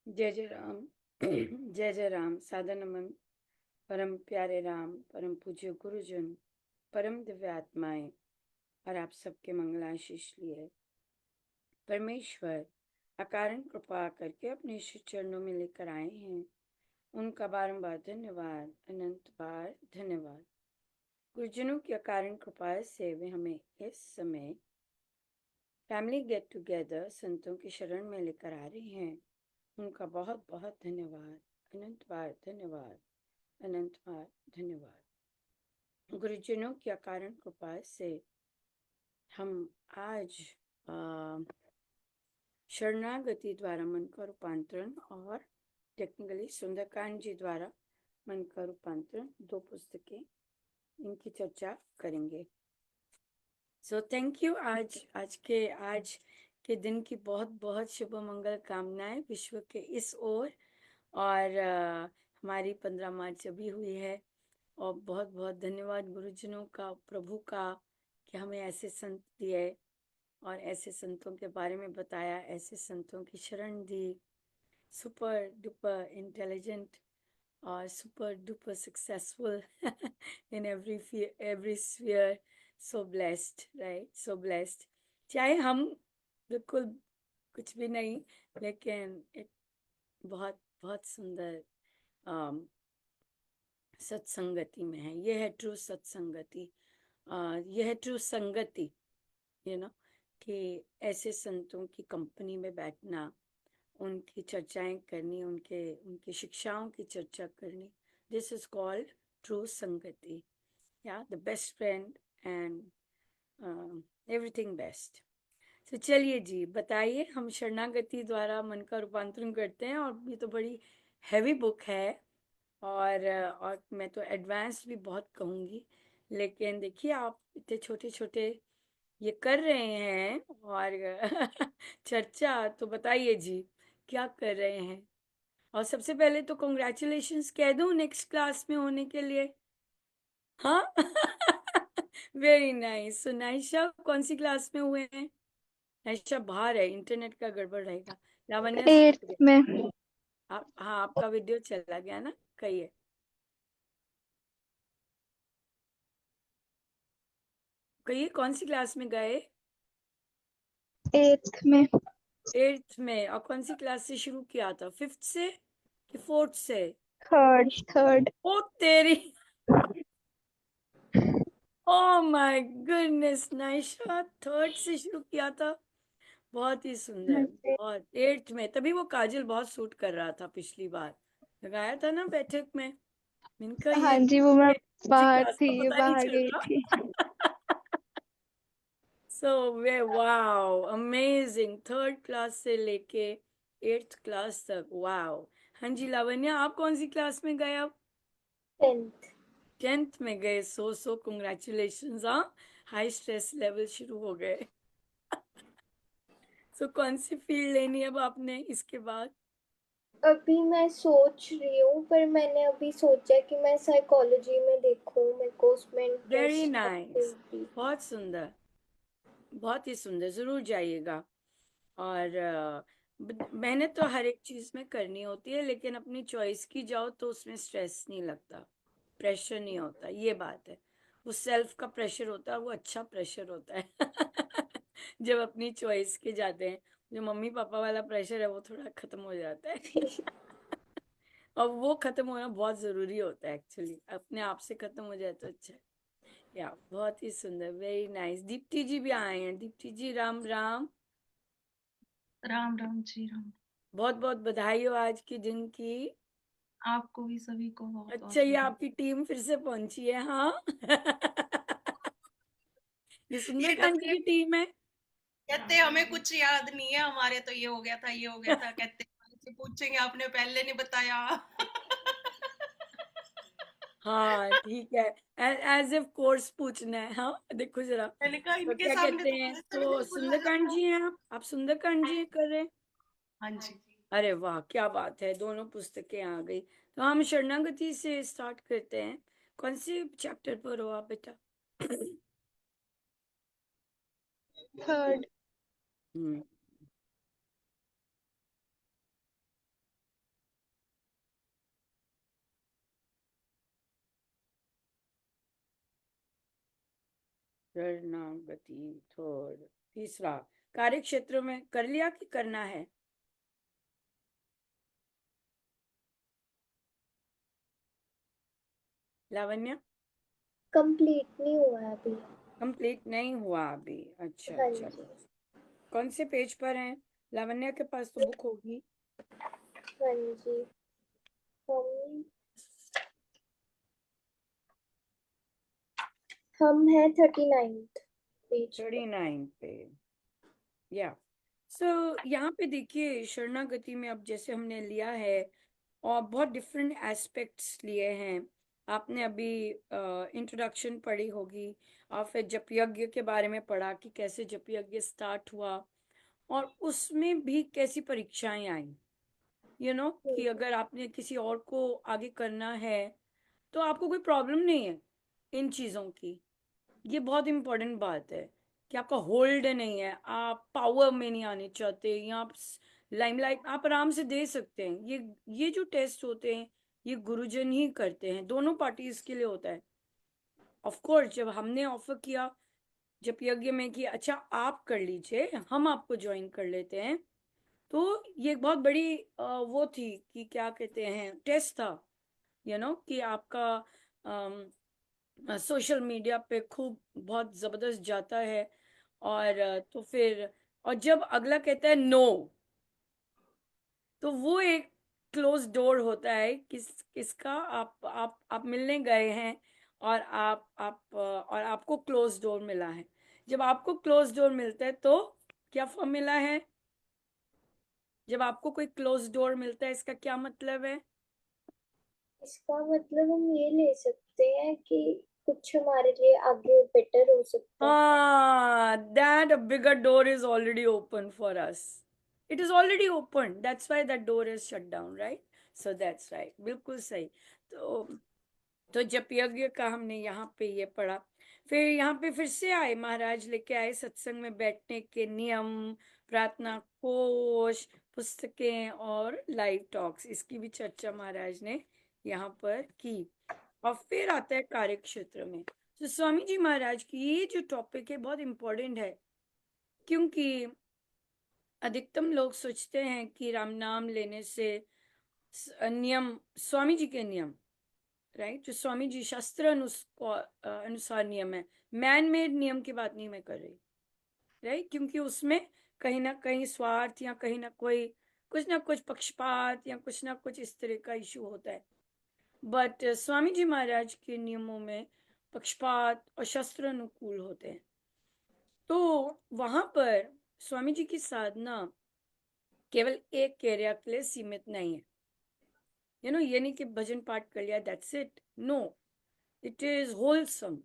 जय जय राम। जय जय राम। सादर नमन परम प्यारे राम, परम पूज्य गुरुजन, परम दिव्य आत्माएं और आप सबके मंगलाशीष लिए परमेश्वर अकारण कृपा करके अपने श्री चरणों में लेकर आए हैं। उनका बारंबार धन्यवाद, अनंत बार धन्यवाद। गुरुजनों की अकारण कृपा से वे हमें इस समय फैमिली गेट टुगेदर संतों की शरण में लेकर आ रहे हैं। उनका बहुत बहुत धन्यवाद, अनंत बार धन्यवाद, अनंत बार धन्यवाद। गुरुजनों की अकारण कृपा से हम आज शरणागति द्वारा मन का रूपांतरण और टेक्निकली सुंदरकांड जी द्वारा मन का रूपांतरण, दो पुस्तकें, इनकी चर्चा करेंगे। So thank you. आज के दिन की बहुत बहुत शुभ मंगल कामनाएं विश्व के इस ओर। और हमारी 15 मार्च अभी हुई है और बहुत बहुत धन्यवाद गुरुजनों का, प्रभु का, कि हमें ऐसे संत दिए और ऐसे संतों के बारे में बताया, ऐसे संतों की शरण दी। सुपर डुपर इंटेलिजेंट और super duper successful in every sphere. So blessed, right? So blessed. चाहे हम बिल्कुल कुछ भी नहीं, लेकिन एक बहुत बहुत सुंदर सत्संगति में है। ये है ट्रू सत्संगति। ये है ट्रू संगति, कि ऐसे संतों की कंपनी में बैठना, उनकी चर्चाएं करनी, उनकी शिक्षाओं की चर्चा करनी। दिस इज कॉल्ड ट्रू संगति। या the best friend and everything best. तो चलिए जी, बताइए। हम शरणागति द्वारा मन का रूपांतरण करते हैं और ये तो बड़ी हैवी बुक है और मैं तो एडवांस भी बहुत कहूँगी, लेकिन देखिए आप इतने छोटे छोटे ये कर रहे हैं और चर्चा। तो बताइए जी, क्या कर रहे हैं? और सबसे पहले तो कॉन्ग्रेचुलेशंस कह दूं नेक्स्ट क्लास में होने के लिए। हाँ। Very nice. सो नाइशा कौन सी क्लास में हुए हैं? नाइशा बाहर है, इंटरनेट का गड़बड़ रहेगा। लावण्या सुन 8th में। आप, हाँ, आपका वीडियो चला गया ना, कहिए। कहिए कौन सी क्लास में गए? 8th में। 8th में। और कौन सी क्लास से शुरू किया था? 5th से कि 4th से? थर्ड। ओ तेरी। Oh my goodness, Naisha 3rd से शुरू किया था। बहुत ही सुंदर। बहुत 8th में। तभी वो काजल बहुत सूट कर रहा था पिछली बार, लगाया था ना बैठक में। इनका हाँ जी, वो मैं मुझे बाहर क्लास का थी, पता नहीं बाहर चल गई थी। रहा। सो वे वाओ, अमेजिंग। 3rd क्लास से लेके 8th क्लास तक, वाओ। हाँ जी लावण्या, आप कौन सी क्लास में गए अब? 10th। 10th में गए। सो कंग्रेचुलेशंस। हाँ, हाई स्ट्रेस लेवल शुरू हो गए। सो कौन सी फील्ड लेनी है अब आपने इसके बाद? अभी मैं सोच रही हूँ, पर मैंने अभी सोचा कि मैं साइकोलॉजी में देखूँ, मेरे को उसमें वेरी इंटरेस्ट नाइस। है। बहुत सुंदर, बहुत ही सुंदर। जरूर जाइएगा। और मेहनत तो हर एक चीज में करनी होती है, लेकिन अपनी चॉइस की जाओ तो उसमें स्ट्रेस नहीं लगता, प्रेशर नहीं होता। ये बात है। वो सेल्फ का प्रेशर होता है, वो अच्छा प्रेशर होता है। जब अपनी चॉइस के जाते हैं। जो मम्मी पापा वाला प्रेशर है वो थोड़ा खत्म हो जाता है। और वो खत्म होना बहुत जरूरी होता है एक्चुअली। अपने आप से खत्म हो जाए तो अच्छा है। या बहुत ही सुंदर, वेरी नाइस। दीप्ति जी भी आए हैं। दीप्ति जी, राम राम। राम राम जी राम। बहुत बहुत बधाई हो आज के दिन की। आपको भी सभी को बहुत अच्छा, बहुत ये बधाई। आपकी टीम फिर से पहुंची है, हाँ। ये ये सुंदरकांड जी कहते की टीम है। कहते हमें कुछ याद नहीं है, हमारे तो ये हो गया था, ये हो गया था। कहते से पूछेंगे आपने पहले नहीं बताया। हाँ ठीक है। एज इफ कोर्स पूछना है। हाँ देखो जरा। मैंने कहा तो इनके क्या सामने कहते तो हैं? पता चले तो बिल्कुल अलग सुंदरकांड था। जी हैं आप सुंदरकांड जी कर रहे हैं? हाँ जी। अरे वाह, क्या बात है, दोनों पुस्तकें आ गई। तो हम शरणागति से स्टार्ट करते हैं। कौन से चैप्टर पर हो आप बेटा? थर्ड। हम्म। शरणागति थर्ड। तीसरा, कार्य क्षेत्र में कर लिया कि करना है? लावण्य, कंप्लीट नहीं हुआ है अभी। कंप्लीट नहीं हुआ अभी। अच्छा हाँ अच्छा, जी। कौन से पेज पर हैं? लावण्य के पास तो बुक होगी। हाँ जी। हम हैं 39th पेज पे। 39 पे। या सो यहाँ पे देखिए, शरणागति में अब जैसे हमने लिया है और बहुत डिफरेंट एस्पेक्ट्स लिए हैं। आपने अभी इंट्रोडक्शन पढ़ी होगी और फिर जप यज्ञ के बारे में पढ़ा कि कैसे जप यज्ञ स्टार्ट हुआ और उसमें भी कैसी परीक्षाएं आई। कि अगर आपने किसी और को आगे करना है तो आपको कोई प्रॉब्लम नहीं है इन चीज़ों की। ये बहुत इम्पोर्टेंट बात है कि आपका होल्ड नहीं है, आप पावर में नहीं आने चाहते या आप लाइमलाइट आप आराम से दे सकते हैं। ये जो टेस्ट होते हैं ये गुरुजन ही करते हैं, दोनों पार्टीज के लिए होता है। ऑफ कोर्स जब हमने ऑफर किया जब यज्ञ में कि अच्छा आप कर लीजिए, हम आपको ज्वाइन कर लेते हैं, तो ये एक बहुत बड़ी वो थी कि क्या कहते हैं, टेस्ट था। कि आपका सोशल मीडिया पे खूब बहुत जबरदस्त जाता है और तो फिर और जब अगला कहता है नो, तो वो एक क्लोज डोर होता है किसका। आप मिलने गए हैं और और आपको क्लोज डोर मिला है। जब आपको क्लोज डोर मिलता है तो क्या फॉर्मूला है? जब आपको कोई क्लोज डोर मिलता है इसका क्या मतलब है? इसका मतलब हम ये ले सकते हैं कि कुछ हमारे लिए आगे बेटर हो सकता है। That a bigger door is already open for us. It is already open. That's why that door is shut down, right? So that's right. बिल्कुल सही। तो जप यज्ञ का हमने यहाँ पे ये पढ़ा। फिर यहाँ पे फिर से आए महाराज, लेके आए सत्संग में बैठने के नियम, प्रार्थना कोश, पुस्तकें और लाइव टॉक्स। इसकी भी चर्चा महाराज ने यहाँ पर की। और फिर आता है कार्य क्षेत्र में। तो स्वामी जी महाराज की ये जो टॉपिक है बहुत इम्पोर्टेंट है, क्योंकि अधिकतम लोग सोचते हैं कि राम नाम लेने से नियम, स्वामी जी के नियम, राइट, जो स्वामी जी शास्त्र अनुसार नियम है, मैन मेड नियम की बात नहीं मैं कर रही, राइट, क्योंकि उसमें कहीं ना कहीं स्वार्थ या कहीं ना कोई कुछ ना कुछ पक्षपात या कुछ ना कुछ इस तरह का इशू होता है। बट स्वामी जी महाराज के नियमों में पक्षपात और शस्त्र अनुकूल होते हैं। तो वहां पर स्वामी जी की साधना केवल एक एरिया के लिए सीमित नहीं है। ये नहीं कि भजन पाठ कर लिया that's it, no, it is wholesome,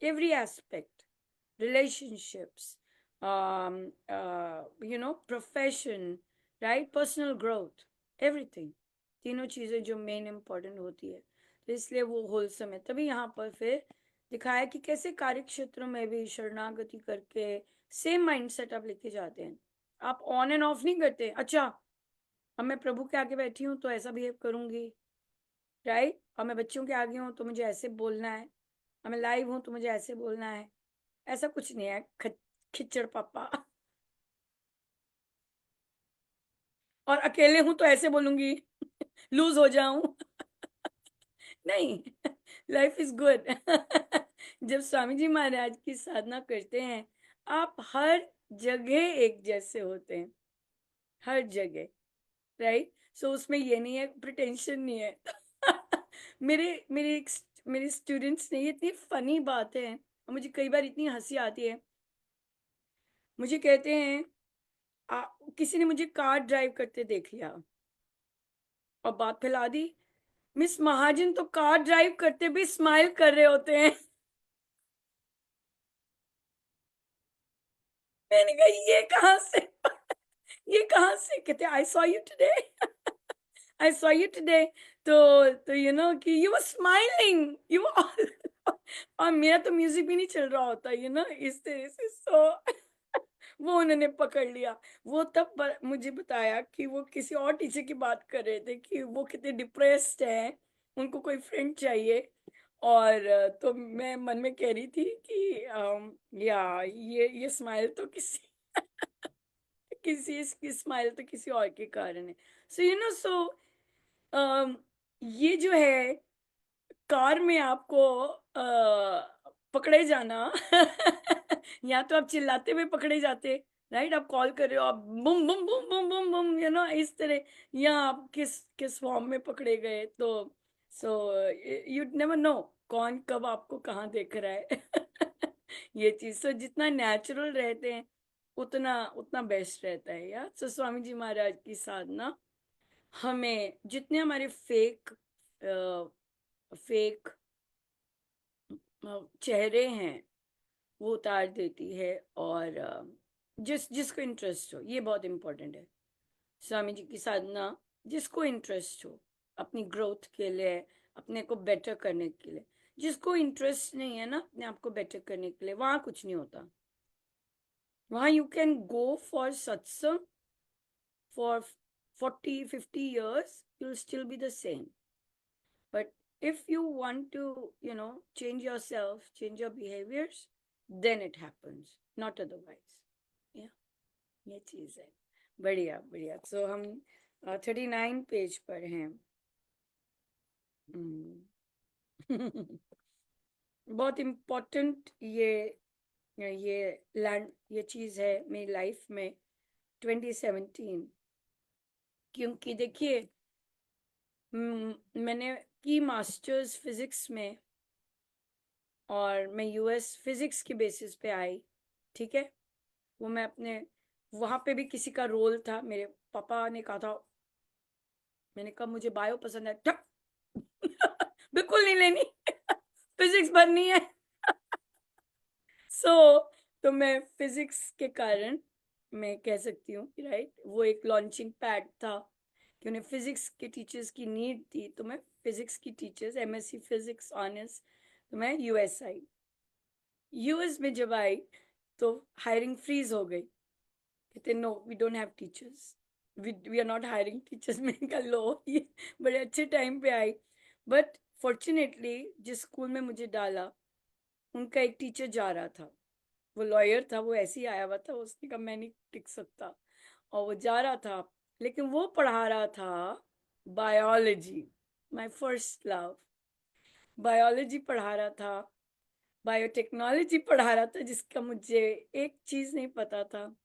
every aspect, relationships, profession, right, personal growth, everything, तीनों चीजें जो मेन इम्पोर्टेंट होती है। तो इसलिए वो होलसम है। तभी यहाँ पर फिर दिखाया कि कैसे कार्य क्षेत्रों में भी शरणागति करके सेम माइंडसेट आप लेके जाते हैं। आप ऑन एंड ऑफ नहीं करते, अच्छा अब मैं प्रभु के आगे बैठी हूँ तो ऐसा बिहेव करूंगी, राइट, और मैं बच्चों के आगे हूँ तो मुझे ऐसे बोलना है, और मैं लाइव हूँ तो मुझे ऐसे बोलना है। ऐसा कुछ नहीं है खिच्चड़ पापा। और अकेले हूं तो ऐसे बोलूंगी लूज हो जाऊं। नहीं, लाइफ इज गुड। जब स्वामी जी महाराज की साधना करते हैं आप हर जगह एक जैसे होते हैं, हर जगह, राइट। सो उसमें ये नहीं है, प्रिटेंशन नहीं है। मेरे स्टूडेंट्स ने, ये इतनी फनी बात है और मुझे कई बार इतनी हंसी आती है। मुझे कहते हैं किसी ने मुझे कार ड्राइव करते देख लिया और बात फैला दी, मिस महाजन तो कार ड्राइव करते भी स्माइल कर रहे होते हैं। मैंने कहा ये कहाँ से ये कहाँ से? कहते I saw you today. I saw you today. तो कि यू वर स्माइलिंग, यू और मेरा तो म्यूजिक भी नहीं चल रहा होता, इस तरह से। वो उन्होंने पकड़ लिया। वो तब मुझे बताया कि वो किसी और टीचर की बात कर रहे थे कि वो कितने डिप्रेस्ड हैं, उनको कोई फ्रेंड चाहिए, और तो मैं मन में कह रही थी कि या ये स्माइल तो किसी किसी इसकी स्माइल तो किसी और के कारण है। सो ये जो है कार में आपको पकड़े जाना या तो आप चिल्लाते हुए पकड़े जाते, राइट? आप कॉल कर रहे हो, आप बुम बुम बुम बुम बुम बुम, इस तरह, या आप किस किस फॉर्म में पकड़े गए। तो सो यू नेवर नो कौन कब आपको कहाँ देख रहा है। ये चीज, सो जितना नेचुरल रहते हैं उतना उतना बेस्ट रहता है यार। सो स्वामी जी महाराज की साधना हमें जितने हमारे फेक चेहरे हैं वो उतार देती है। और जिसको इंटरेस्ट हो, ये बहुत इम्पोर्टेंट है। स्वामी जी की साधना जिसको इंटरेस्ट हो अपनी ग्रोथ के लिए, अपने को बेटर करने के लिए, जिसको इंटरेस्ट नहीं है ना अपने आप को बेटर करने के लिए, वहां कुछ नहीं होता। वहां यू कैन गो फॉर सत्संग for 40-50 years, you'll still be the same. But if you want to, change yourself, change your behaviors, then it happens, not otherwise. Yeah, ये चीज है। बढ़िया बढ़िया। सो हम 39 पेज पर हैं। बहुत इम्पोर्टेंट ये चीज है मेरी लाइफ में 2017। क्योंकि देखिए मैंने की मास्टर्स फिजिक्स में और मैं यूएस फिजिक्स के बेसिस पे आई, ठीक है। वो मैं अपने वहां पे भी किसी का रोल था, मेरे पापा ने कहा था, मैंने कहा मुझे बायो पसंद है, बिल्कुल नहीं लेनी, फिजिक्स भरनी है। तो मैं फिजिक्स के कारण मैं कह सकती हूँ, राइट, वो एक लॉन्चिंग पैड था कि उन्हें फिजिक्स के टीचर्स की नीड थी। तो मैं फिजिक्स की टीचर्स, एमएससी फिजिक्स ऑनर्स, तो मैं यूएस आई। यूएस में जब आई तो हायरिंग फ्रीज हो गई, कहते no we don't have teachers, we are not hiring teachers. मैंने कहा लो, ये बड़े अच्छे टाइम पे आई। बट फॉर्चुनेटली जिस स्कूल में मुझे डाला उनका एक टीचर जा रहा था, वो लॉयर था, वो ऐसे ही आया हुआ था, उसने कहा मैं नहीं टिक सकता, और वो जा रहा था। लेकिन वो पढ़ा रहा था biology, my first love. Biology पढ़ा रहा था, बायोटेक्नोलॉजी पढ़ा रहा था, जिसका मुझे एक चीज नहीं पता था,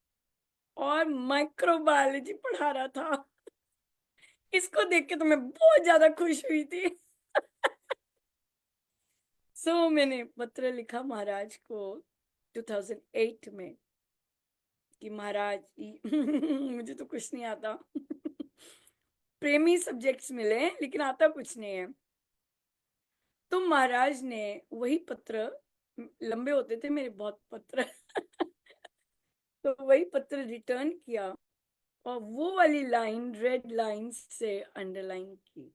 और माइक्रोबायोलॉजी पढ़ा रहा था। इसको देख के तो मैं बहुत ज्यादा खुश हुई थी। मैंने पत्र लिखा महाराज को 2008 में कि महाराज मुझे तो कुछ नहीं आता। प्रेमी सब्जेक्ट्स मिले लेकिन आता कुछ नहीं है। तो महाराज ने वही पत्र, लंबे होते थे मेरे बहुत पत्र, तो वही पत्र रिटर्न किया और वो वाली लाइन रेड लाइन से अंडरलाइन की।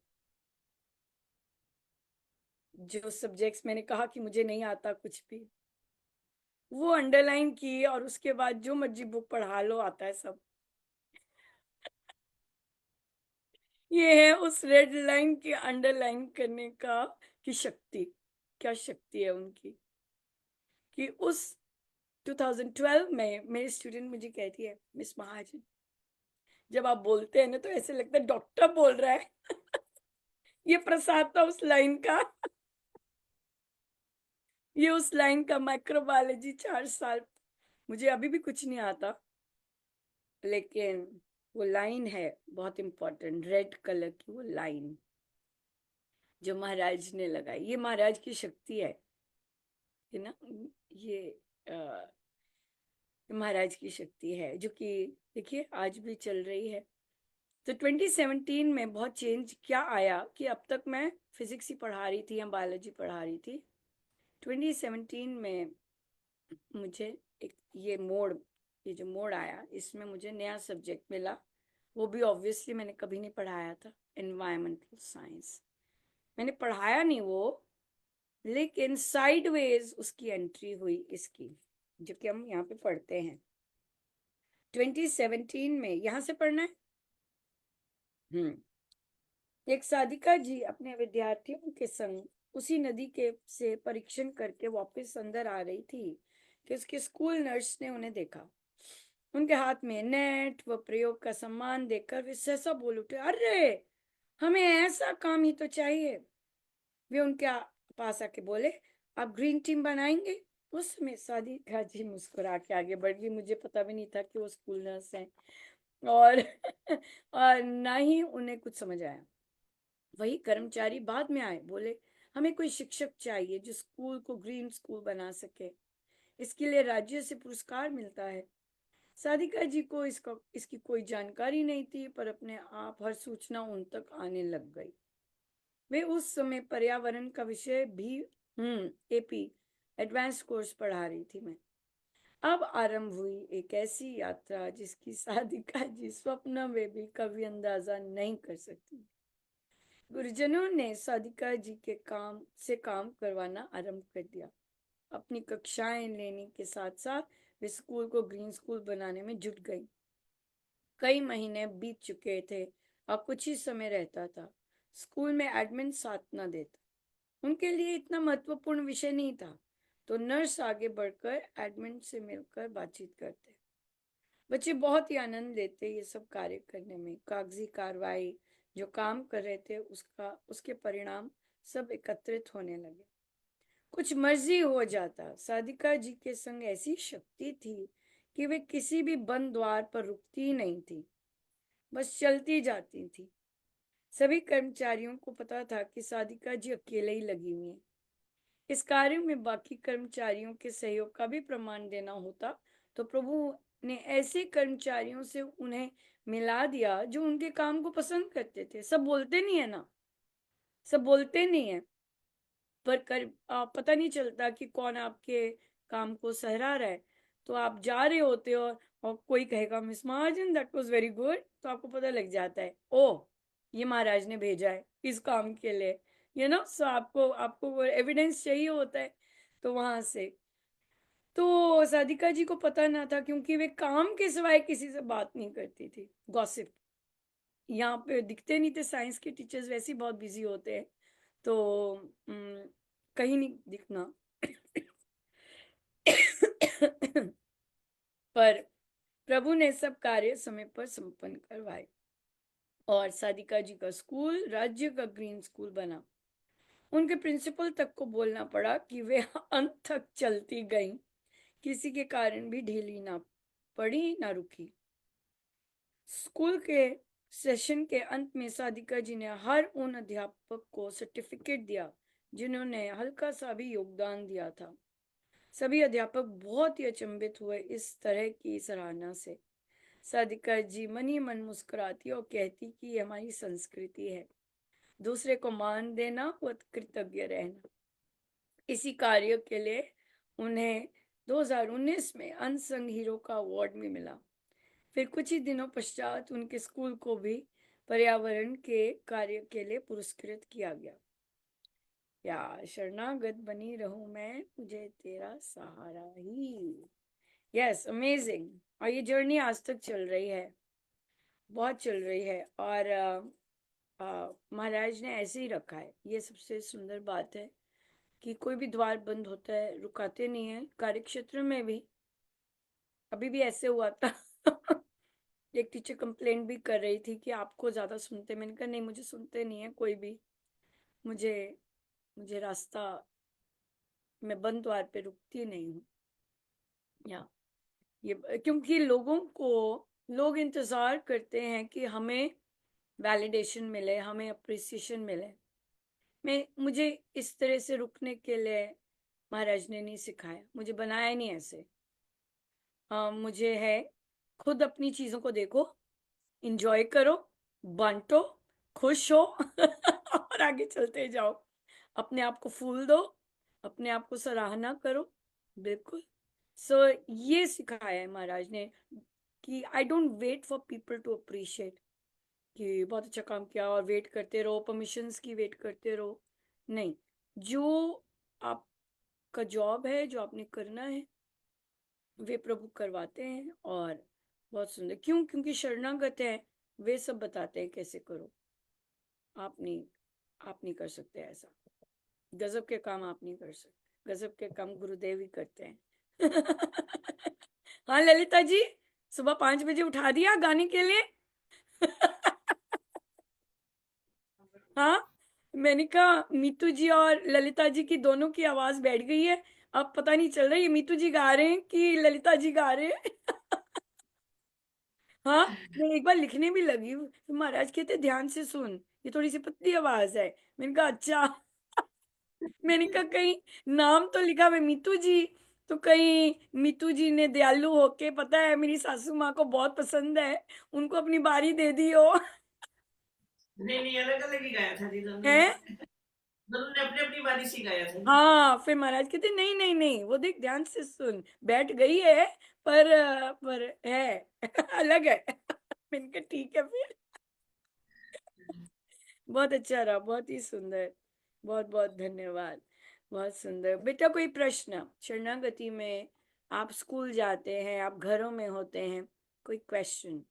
जो सब्जेक्ट्स मैंने कहा कि मुझे नहीं आता कुछ भी, वो अंडरलाइन की, और उसके बाद जो मर्जी बुक पढ़ा लो आता है सब। ये है उस रेड लाइन के अंडरलाइन करने का की शक्ति। क्या शक्ति है उनकी कि उस 2012 में मेरी स्टूडेंट मुझे कहती है, मिस महाजन, जब आप बोलते हैं ना तो ऐसे लगता है डॉक्टर बोल रहा है। ये प्रसाद था उस लाइन का। ये उस लाइन का माइक्रोबायोलॉजी 4 साल, मुझे अभी भी कुछ नहीं आता, लेकिन वो लाइन है बहुत इम्पोर्टेंट, रेड कलर की वो लाइन जो महाराज ने लगाई। ये महाराज की शक्ति है ना, ये महाराज की शक्ति है जो कि देखिए आज भी चल रही है। तो 2017 में बहुत चेंज क्या आया कि अब तक मैं फिजिक्स ही पढ़ा रही थी या बायोलॉजी पढ़ा रही थी। 2017 में मुझे ये जो मोड़ आया, इसमें मुझे नया सब्जेक्ट मिला। वो भी ऑब्वियसली मैंने कभी नहीं पढ़ाया था, एनवायरमेंटल साइंस। मैंने पढ़ाया नहीं वो, लेकिन साइडवेज उसकी एंट्री हुई इसकी, जो कि हम यहाँ पे पढ़ते हैं 2017 में। यहाँ से पढ़ना है। एक साधिका जी अपने विद्यार्थियों के संग उसी नदी के से परीक्षण करके वापस अंदर आ रही थी कि उसके स्कूल नर्स ने उन्हें देखा। उनके हाथ में नेट व प्रयोग का सम्मान देखकर वे सहसा बोल उठे, अरे हमें ऐसा काम ही तो चाहिए। वे उनके पास आके बोले, आप ग्रीन टीम बनाएंगे? उस समय सादिका जी मुस्कुरा के आगे बढ़ गई। मुझे पता भी नहीं था कि वो स्कूल नर्स हैं और और ना ही उन्हें कुछ समझ आया। वही कर्मचारी बाद में आए, बोले, हमें कोई शिक्षक चाहिए जो स्कूल को ग्रीन स्कूल बना सके। इसके लिए राज्य से पुरस्कार मिलता है। सादिका जी को इसकी कोई जानकारी नहीं थी, पर अपने आप हर सूचना उन तक आने लग गई। वे उस समय पर्यावरण का विषय भी एपी एडवांस कोर्स पढ़ा रही थी। मैं अब आरंभ हुई एक ऐसी यात्रा जिसकी सादिका जी स्वप्न में भी कभी अंदाजा नहीं कर सकती। गुरुजनों ने सादिका जी के काम करवाना आरंभ कर दिया। अपनी कक्षाएं लेने के साथ साथ वे स्कूल को ग्रीन स्कूल बनाने में जुट गई। कई महीने बीत चुके थे और कुछ ही समय रहता था। स्कूल में एडमिन साथ न देता। उनके लिए इतना महत्वपूर्ण विषय नहीं था, तो नर्स आगे बढ़कर एडमिन से मिलकर बातचीत करते। बच्चे बहुत ही आनंद लेते ये सब कार्य करने में। कागजी कार्रवाई जो काम कर रहे थे उसके परिणाम सब एकत्रित होने लगे। कुछ मर्जी हो जाता। सादिका जी के संग ऐसी शक्ति थी कि वे किसी भी बंद द्वार पर रुकती ही नहीं थी, बस चलती जाती थी। सभी कर्मचारियों को पता था कि सादिका जी अकेले ही लगी हुई हैं। इस कार्य में बाकी कर्मचारियों के सहयोग का भी प्रमाण देना होता तो प्रभु ने ऐसे कर्मचारियों से उन्हें मिला दिया जो उनके काम को पसंद करते थे। सब बोलते नहीं है ना, सब बोलते नहीं है, पर पता नहीं चलता कि कौन आपके काम को सराह रहा है। तो आप जा रहे होते हो और कोई कहेगा, miss Mahajan that was very good, तो आपको पता लग जाता है, ओ ये महाराज ने भेजा है इस काम के लिए, सो आपको वो एविडेंस चाहिए होता है। तो वहां से तो सादिका जी को पता ना था, क्योंकि वे काम के सिवाय किसी से बात नहीं करती थी। गॉसिप यहाँ पे दिखते नहीं थे। साइंस के टीचर्स वैसे ही बहुत बिजी होते हैं, तो कहीं नहीं दिखना। पर प्रभु ने सब कार्य समय पर संपन्न करवाए और सादिका जी का स्कूल राज्य का ग्रीन स्कूल बना। उनके प्रिंसिपल तक को बोलना पड़ा कि वे अंत तक चलती गईं, किसी के कारण भी ढीली ना पड़ी ना रुकी। स्कूल के सेशन के अंत में सादिका जी ने हर उन अध्यापक को सर्टिफिकेट दिया जिन्होंने हल्का सा भी योगदान दिया था। सभी अध्यापक बहुत ही अचंभित हुए इस तरह की सराहना से। सादिका जी मन ही मन मुस्कुराती और कहती कि ये हमारी संस्कृति है, दूसरे को मान देना व कृतज्ञ रहना। इसी कार्य के लिए उन्हें 2019 में अनसंग हीरो का अवार्ड भी मिला। फिर कुछ ही दिनों पश्चात उनके स्कूल को भी पर्यावरण के कार्य के लिए पुरस्कृत किया गया। या शरणागत बनी रहूं मैं, मुझे तेरा सहारा ही। Yes, amazing. और ये जर्नी आज तक चल रही है, बहुत चल रही है। और महाराज ने ऐसे ही रखा है। ये सबसे सुंदर बात है कि कोई भी द्वार बंद होता है, रुकाते नहीं है। कार्य क्षेत्र में भी अभी भी ऐसे हुआ था। एक टीचर कंप्लेंट भी कर रही थी कि आपको ज्यादा सुनते। मैंने कहा नहीं, मुझे सुनते नहीं है कोई भी। मुझे मुझे रास्ता, मैं बंद द्वार पे रुकती नहीं हूँ। या ये क्योंकि लोग इंतजार करते हैं कि हमें वैलिडेशन मिले, हमें अप्रिसिएशन मिले। मुझे इस तरह से रुकने के लिए महाराज ने नहीं सिखाया, मुझे बनाया नहीं ऐसे। मुझे है, खुद अपनी चीजों को देखो, इंजॉय करो, बांटो, खुश हो और आगे चलते जाओ। अपने आप को फूल दो, अपने आप को सराहना करो। बिल्कुल। सो ये सिखाया है महाराज ने कि I don't wait for people to appreciate कि बहुत अच्छा काम किया और वेट करते रहो, परमिशंस की वेट करते रहो। नहीं, जो आपका जॉब है, जो आपने करना है, वे प्रभु करवाते हैं। और बहुत सुंदर। क्योंकि शरणागत है, वे सब बताते हैं कैसे करो। आप नहीं कर सकते ऐसा। गजब के काम आप नहीं कर सकते, गजब के काम गुरुदेव ही करते हैं। हाँ ललिता जी, सुबह 5 बजे उठा दिया गाने के लिए। हाँ, मैंने कहा मीतू जी और ललिता जी की दोनों की आवाज बैठ गई है, अब पता नहीं चल रहा है ये मीतू जी गा रहे हैं कि ललिता जी गा रहे हैं। हाँ, मैं एक बार लिखने भी लगी, तो महाराज कहते ध्यान से सुन, ये थोड़ी सी पतली आवाज है। मैंने कहा अच्छा। मैंने कहा कहीं नाम तो लिखा हुआ है मीतू जी, तो कहीं मीतू जी ने दयालु होके, पता है मेरी सासू माँ को बहुत पसंद है, उनको अपनी बारी दे दी हो। नहीं नहीं, अलग अलग ही गाया था जी दोनों ने। है दोनों ने अपनी अपनी बारी से गाया था। हाँ, फिर महाराज कहते नहीं नहीं नहीं, वो देख ध्यान से सुन, बैठ गई है पर है अलग है। मैंने कहा ठीक है फिर। बहुत अच्छा रहा, बहुत ही सुंदर, बहुत बहुत धन्यवाद, बहुत सुंदर। बेटा कोई प्रश्न? शरणागति में आप स्कूल जाते हैं, आप घरों में होते हैं, कोई क्वेश्चन?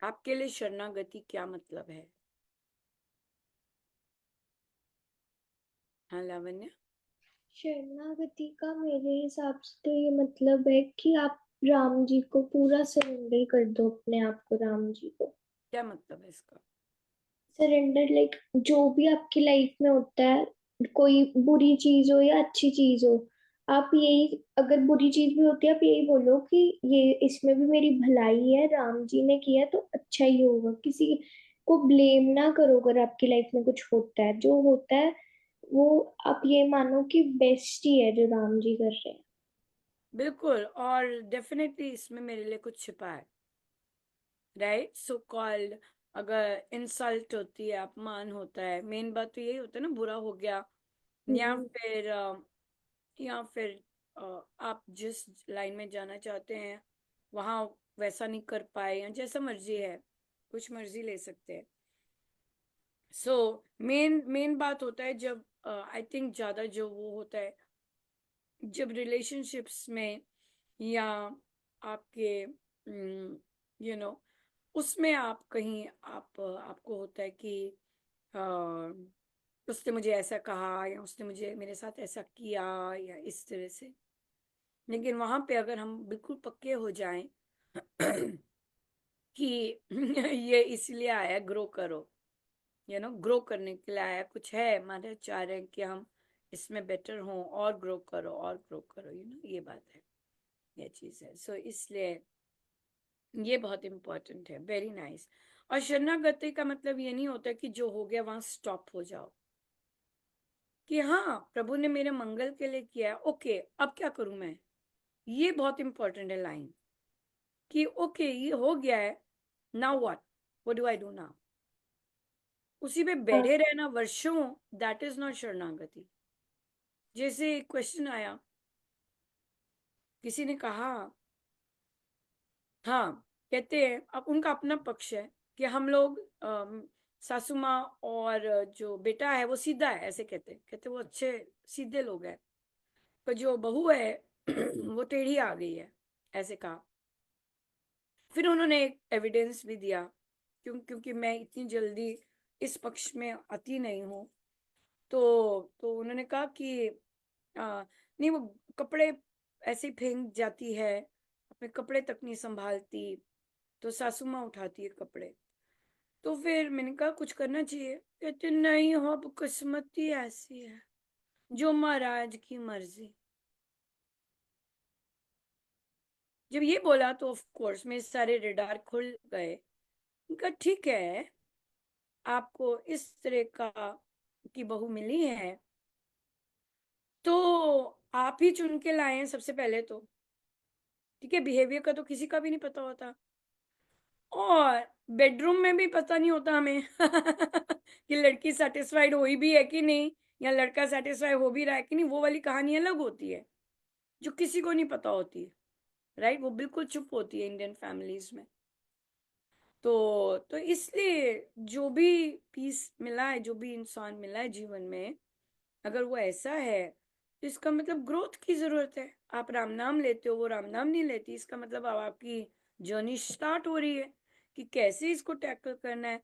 आपके लिए शरणागति क्या मतलब है? हाँ लावण्य। शरणागति का मेरे हिसाब से तो ये मतलब है कि आप राम जी को पूरा सरेंडर कर दो, अपने आप को राम जी को। क्या मतलब है इसका? सरेंडर लाइक जो भी आपकी लाइफ में होता है, कोई बुरी चीज हो या अच्छी चीज हो, आप यही, अगर बुरी चीज भी होती है आप यही बोलो कि ये इसमें भी मेरी भलाई है, राम जी ने किया तो अच्छा ही होगा। किसी को ब्लेम ना करो अगर आपकी लाइफ में कुछ होता है, जो होता है वो आप ये मानो कि बेस्ट ही है जो राम जी कर रहे हैं। बिल्कुल, और डेफिनेटली इसमें मेरे लिए कुछ छिपा है, राइट? सो कॉल्ड, अगर इंसल्ट होती है, अपमान होता है, मेन बात तो यही होता है ना, बुरा हो गया, या हम्म। फिर या फिर आप जिस लाइन में जाना चाहते हैं वहां वैसा नहीं कर पाए, या जैसा मर्जी है, कुछ मर्जी ले सकते हैं। सो मेन मेन बात होता है जब आई थिंक ज्यादा जो वो होता है जब रिलेशनशिप्स में, या आपके यू नो उसमें आप कहीं आपको होता है कि अ, उसने मुझे ऐसा कहा, या उसने मुझे मेरे साथ ऐसा किया, या इस तरह से। लेकिन वहां पे अगर हम बिल्कुल पक्के हो जाएं कि ये इसलिए आया ग्रो करो, ग्रो करने के लिए आया, कुछ है हमारे चाह रहे हैं कि हम इसमें बेटर हों, और ग्रो करो और ग्रो करो, ये बात है, ये चीज है। सो इसलिए ये बहुत इंपॉर्टेंट है, वेरी नाइस। और शरणागति का मतलब ये नहीं होता कि जो हो गया वहां स्टॉप हो जाओ, कि हाँ प्रभु ने मेरे मंगल के लिए किया है, ओके अब क्या करूं मैं। ये बहुत इंपॉर्टेंट है लाइन, कि ओके ये हो गया है, now what do I do now. उसी पे हाँ। बैठे रहना वर्षों, दैट इज नॉट शरणागति। जैसे एक क्वेश्चन आया, किसी ने कहा, हाँ, कहते हैं अब उनका अपना पक्ष है कि हम लोग सासू माँ और जो बेटा है वो सीधा है, ऐसे कहते वो अच्छे सीधे लोग हैं, पर जो बहू है वो टेढ़ी आ गई है, ऐसे कहा। फिर उन्होंने एक एविडेंस भी दिया, क्योंकि मैं इतनी जल्दी इस पक्ष में आती नहीं हूँ, तो उन्होंने कहा कि नहीं, वो कपड़े ऐसे ही फेंक जाती है, अपने कपड़े तक नहीं संभालती, तो सासू माँ उठाती है कपड़े। तो फिर मैंने कहा कुछ करना चाहिए, कहते नहीं हो, अब किस्मत ही ऐसी है, जो महाराज की मर्जी। जब ये बोला तो ऑफ कोर्स मेरे सारे रेडार खुल गए। उनका ठीक है, आपको इस तरह का की बहू मिली है, तो आप ही चुन के लाए हैं सबसे पहले तो, ठीक है, बिहेवियर का तो किसी का भी नहीं पता होता, और बेडरूम में भी पता नहीं होता हमें कि लड़की सेटिस्फाइड हुई भी है कि नहीं, या लड़का सेटिस्फाइड हो भी रहा है कि नहीं। वो वाली कहानी अलग होती है जो किसी को नहीं पता होती है, राइट? वो बिल्कुल चुप होती है इंडियन फैमिलीज में। तो इसलिए जो भी पीस मिला है, जो भी इंसान मिला है जीवन में, अगर वो ऐसा है इसका मतलब ग्रोथ की जरूरत है। आप राम नाम लेते हो, वो राम नाम नहीं लेती, इसका मतलब अब आपकी जर्नी स्टार्ट हो रही है कि कैसे इसको टैकल करना है,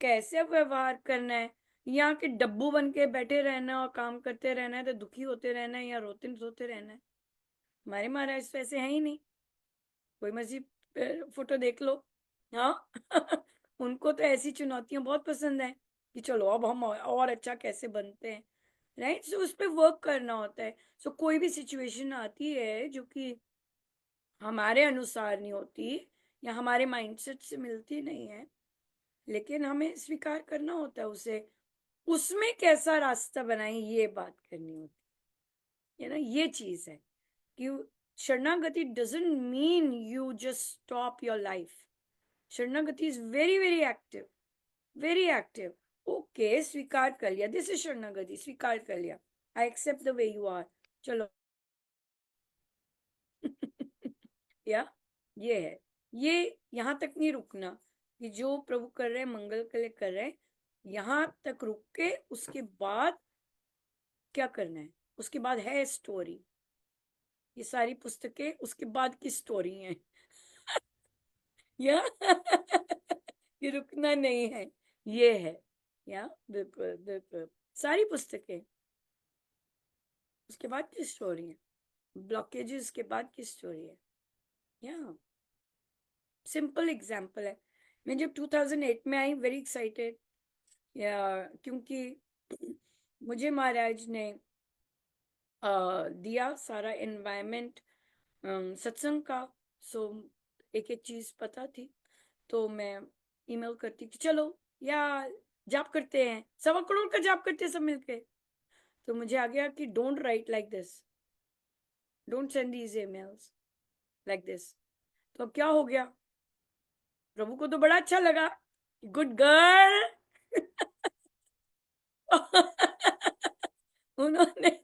कैसे व्यवहार करना है। यहाँ के डब्बू बन के बैठे रहना और काम करते रहना है, तो दुखी होते रहना है या रोते धोते रहना है। हमारे महाराज तो ऐसे हैं ही नहीं। कोई मर्जी फोटो देख लो। हाँ उनको तो ऐसी चुनौतियां बहुत पसंद है कि चलो अब हम और अच्छा कैसे बनते हैं, राइट। सो उस पर वर्क करना होता है। सो कोई भी सिचुएशन आती है जो कि हमारे अनुसार नहीं होती या हमारे माइंडसेट से मिलती नहीं है, लेकिन हमें स्वीकार करना होता है उसे, उसमें कैसा रास्ता बनाए ये बात करनी होती है ना। ये चीज है कि शरणागति doesn't mean you just stop your life. शरणागति is very very active, very active. Okay, स्वीकार कर लिया, दिस इज शरणागति, स्वीकार कर लिया, I accept the way you are, चलो या ये है। ये यहाँ तक नहीं रुकना कि जो प्रभु कर रहे हैं मंगल के लिए कर रहे हैं, यहाँ तक रुक के उसके बाद क्या करना है, उसके बाद है स्टोरी। ये सारी पुस्तकें उसके बाद की स्टोरी हैं या ये रुकना नहीं है, ये है। या बिल्कुल बिल्कुल, सारी पुस्तकें उसके बाद की स्टोरी है, ब्लॉकेजेस के बाद की स्टोरी है। या सिंपल एग्जांपल है, मैं जब 2008 में आई, वेरी एक्साइटेड, या क्योंकि मुझे महाराज ने दिया सारा एनवायरनमेंट सत्संग का। सो एक एक चीज पता थी, तो मैं ईमेल करती कि चलो या जाप करते हैं, 1.25 करोड़ का जाप करते हैं सब मिलके। तो मुझे आ गया कि don't write like this, don't send these emails like this. तो अब क्या हो गया, प्रभु को तो बड़ा अच्छा लगा, गुड गर्ल उन्होंने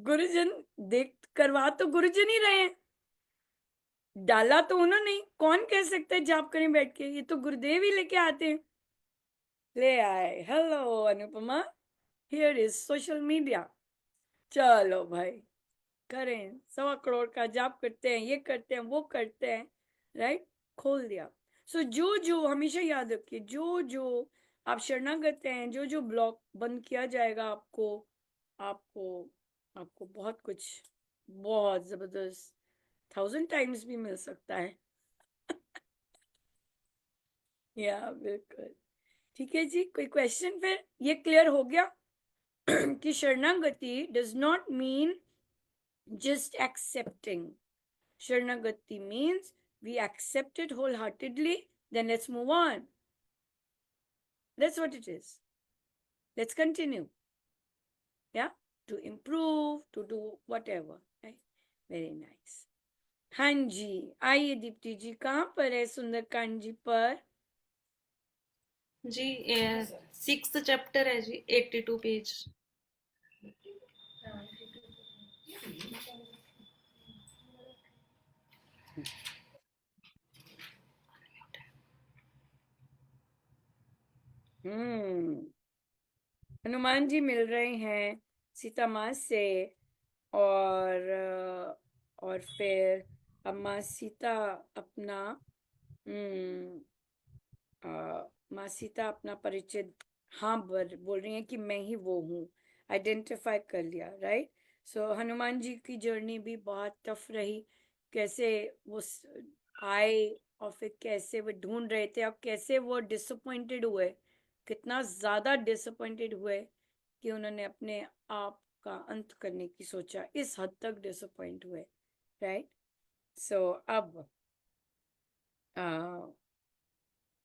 गुरुजन देख करवा तो गुरुजन ही रहे हैं, डाला तो उन्होंने ही। कौन कह सकता है जाप करें बैठ के, ये तो गुरुदेव ही लेके आते हैं। ले आए, hello Anupama, here is social media, चलो भाई करें, 1.25 करोड़ का जाप करते हैं, ये करते हैं, वो करते हैं, राइट, खोल दिया। सो जो जो हमेशा याद रखिए, जो जो आप शरणागत हैं, जो जो ब्लॉक बंद किया जाएगा आपको, आपको आपको बहुत कुछ, बहुत जबरदस्त 1000 टाइम्स भी मिल सकता है या बिल्कुल। ठीक है जी, कोई क्वेश्चन? फिर ये क्लियर हो गया कि शरणागति does not mean just accepting. Sharanagati means we accept it wholeheartedly, then let's move on. That's what it is. Let's continue. Yeah, to improve, to do whatever. Right? Very nice. हाँ जी, आइए दीप्ति जी, कहाँ पर है सुंदरकांड जी पर? जी 6th चैप्टर है जी, 82 page. Hanuman ji मिल रहे हैं सीता माँ से, और फिर अब माँ सीता अपना माँ सीता अपना परिचय हाँ बोल रही हैं कि मैं ही वो हूँ, आइडेंटिफाई कर लिया, राइट। सो हनुमान जी की जर्नी भी बहुत टफ रही, कैसे वो आए और फिर कैसे वो ढूंढ रहे थे, और कैसे वो डिसअपॉइंटेड हुए, कितना ज्यादा डिसअपॉइंटेड हुए कि उन्होंने अपने आप का अंत करने की सोचा, इस हद तक डिसअपॉइंट हुए, राइट। सो अब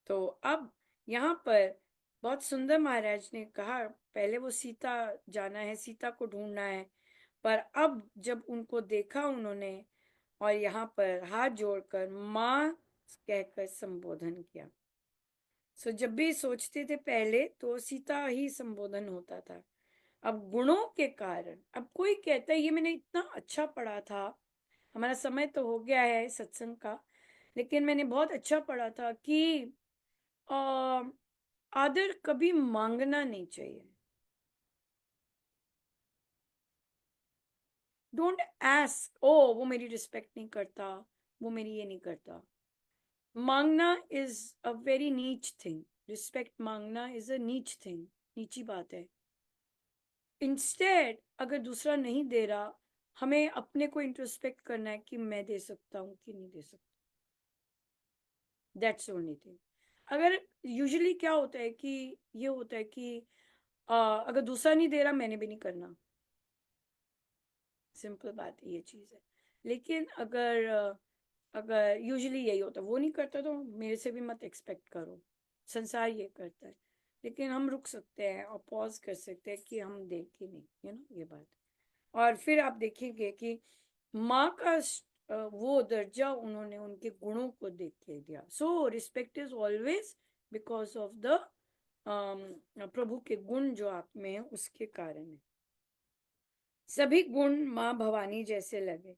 तो अब यहाँ पर बहुत सुंदर महाराज ने कहा, पहले वो सीता जाना है, सीता को ढूंढना है, पर अब जब उनको देखा उन्होंने और यहाँ पर हाथ जोड़कर माँ कहकर संबोधन किया। सो जब भी सोचते थे पहले तो सीता ही संबोधन होता था, अब गुणों के कारण, अब कोई कहता है ये मैंने इतना अच्छा पढ़ा था, हमारा समय तो हो गया है सत्संग का, लेकिन मैंने बहुत अच्छा पढ़ा था कि आदर कभी मांगना नहीं चाहिए। डोंट आस्क ओ वो मेरी रिस्पेक्ट नहीं करता, वो मेरी ये नहीं करता. मांगना इज अ वेरी नीच थिंग. रिस्पेक्ट मांगना इज अ नीच थिंग, नीची बात है. इंस्टेड अगर दूसरा नहीं दे रहा, हमें अपने को इंट्रोस्पेक्ट करना है कि मैं दे सकता हूँ कि नहीं दे सकता. That's only thing. अगर यूजुअली क्या होता है कि ये होता है कि अगर दूसरा नहीं दे रहा मैंने भी नहीं करना. सिंपल बात है, ये चीज़ है. लेकिन अगर यूजुअली यही होता है, वो नहीं करता तो मेरे से भी मत एक्सपेक्ट करो. संसार ये करता है. लेकिन हम रुक सकते हैं और पॉज कर सकते हैं कि हम दें कि नहीं, ये बात. और फिर आप देखेंगे कि माँ का वो दर्जा उन्होंने उनके गुणों को देख के दिया. So respect is always because of the प्रभु के गुण जो आप में है उसके कारण है. सभी गुण माँ भवानी जैसे लगे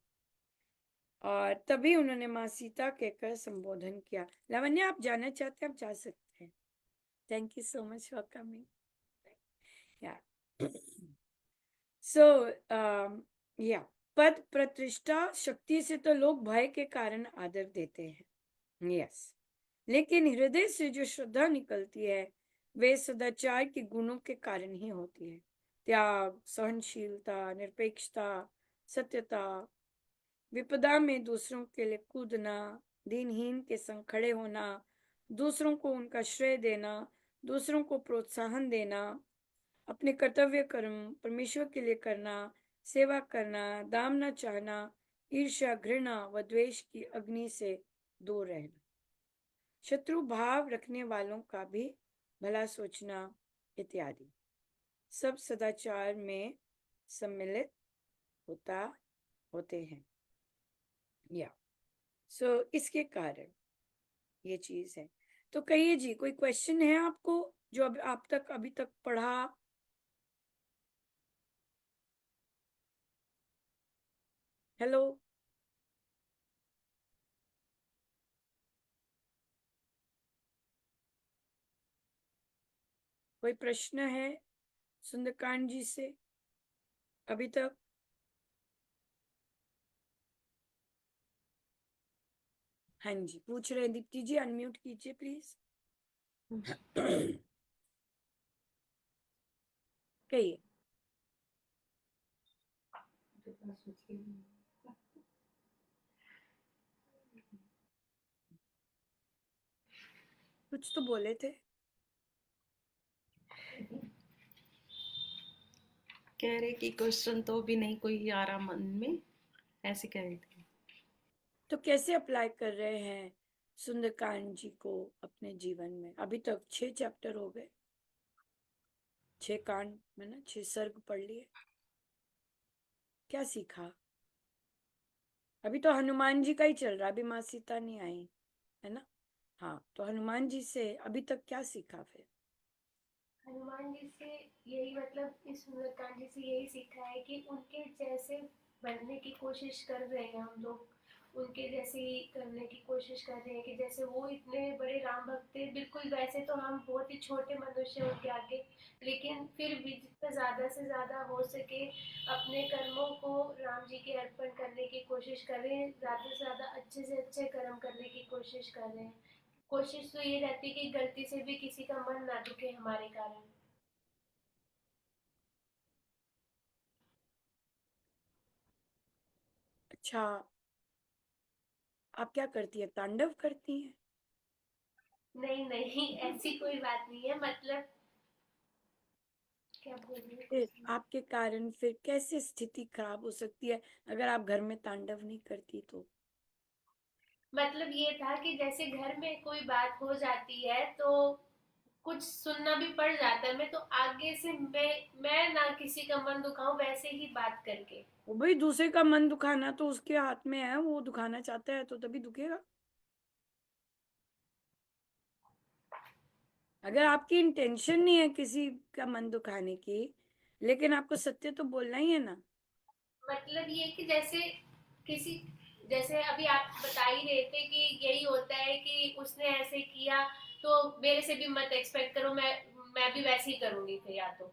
और तभी उन्होंने माँ सीता कहकर संबोधन किया. लावण्य आप जाना चाहते हैं, आप जा सकते हैं. Thank you so much for coming. या सो या पद प्रतिष्ठा शक्ति से तो लोग भय के कारण आदर देते हैं. यस, लेकिन हृदय से जो श्रद्धा निकलती है वे सदाचार के गुणों के कारण ही होती है. त्याग, सहनशीलता, निरपेक्षता, सत्यता, विपदा में दूसरों के लिए कूदना, दीनहीन के संग खड़े होना, दूसरों को उनका श्रेय देना, दूसरों को प्रोत्साहन देना, अपने कर्तव्य कर्म परमेश्वर के लिए करना, सेवा करना, दाम न चाहना, ईर्ष्या, घृणा व द्वेष की अग्नि से दूर रहना, शत्रु भाव रखने वालों का भी भला सोचना इत्यादि सब सदाचार में सम्मिलित होते हैं. या सो इसके कारण ये चीज है. तो कहिए जी, कोई क्वेश्चन है आपको जो अभी तक पढ़ा? हेलो, कोई प्रश्न है सुंदरकांड जी से अभी तक? हाँ जी, पूछ रहे हैं. दीप्ति जी अनम्यूट कीजिए प्लीज. कहिए. कुछ तो बोले थे. कह रहे कि क्वेश्चन तो भी नहीं कोई आ रहा मन में, ऐसे कह रही थी. तो कैसे अप्लाई कर रहे हैं सुंदरकांड जी को अपने जीवन में? अभी तक 6 चैप्टर हो गए, 6 कांड में ना, 6 सर्ग पढ़ लिए. क्या सीखा? अभी तो हनुमान जी का ही चल रहा, अभी माँ सीता नहीं आई है ना. हाँ, तो हनुमान जी से अभी तक क्या सीखा फिर? हनुमान जी से यही मतलब इस सुंदरकांड जी से यही सीखा है कि उनके जैसे बनने की कोशिश कर रहे हैं हम लोग, उनके जैसे ही करने की कोशिश कर रहे हैं कि जैसे वो इतने बड़े राम भक्त थे, बिल्कुल वैसे तो हम बहुत ही छोटे मनुष्य हैं उनके आगे, लेकिन फिर भी जितना ज़्यादा से ज़्यादा हो सके अपने कर्मों को राम जी के अर्पण करने की कोशिश कर रहे हैं, ज़्यादा से ज़्यादा अच्छे से अच्छे कर्म करने की कोशिश कर रहे हैं. कोशिश तो ये रहती है कि गलती से भी किसी का मन ना दुखे हमारे कारण. अच्छा, आप क्या करती है, तांडव करती हैं? नहीं नहीं ऐसी कोई बात नहीं है, मतलब क्या बोल रही फिर है. आपके कारण फिर कैसे स्थिति खराब हो सकती है अगर आप घर में तांडव नहीं करती तो? मतलब ये था कि जैसे घर में कोई बात हो जाती है तो कुछ सुनना भी पड़ जाता है, मैं तो आगे से मैं ना किसी का मन दुखाऊं वैसे ही बात करके. वो भाई दूसरे का मन दुखाना तो उसके हाथ में है, वो दुखाना चाहता है तो तभी दुखेगा. अगर आपकी इंटेंशन नहीं है किसी का मन दुखाने की, लेकिन आपको सत्य तो बोलना ही है ना. मतलब ये कि जैसे किसी, जैसे अभी आप बता ही रहे थे कि यही होता है कि उसने ऐसे किया तो मेरे से भी मत एक्सपेक्ट करो, मैं भी वैसे ही करूंगी फिर, या तो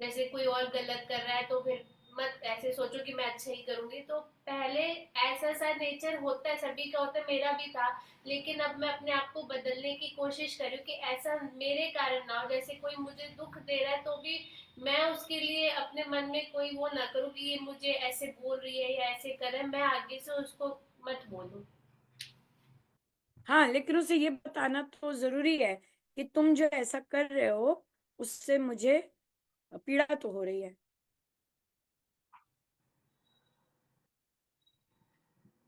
जैसे कोई और गलत कर रहा है तो फिर मत ऐसे सोचो कि मैं अच्छा ही करूंगी। तो पहले ऐसा सा नेचर होता है, सभी का होता है, मेरा भी था। लेकिन अब मैं अपने आप को बदलने की कोशिश कर रही हूँ कि ऐसा मेरे कारण ना हो। जैसे कोई मुझे दुख दे रहा है तो भी मैं उसके लिए अपने मन में कोई वो ना करूँ कि ये मुझे ऐसे बोल रही है या ऐसे कर रहा है, मैं आगे से उसको मत बोलूं। हाँ, लेकिन उसे ये बताना तो जरूरी है कि तुम जो ऐसा कर रहे हो उससे मुझे पीड़ा तो हो रही है।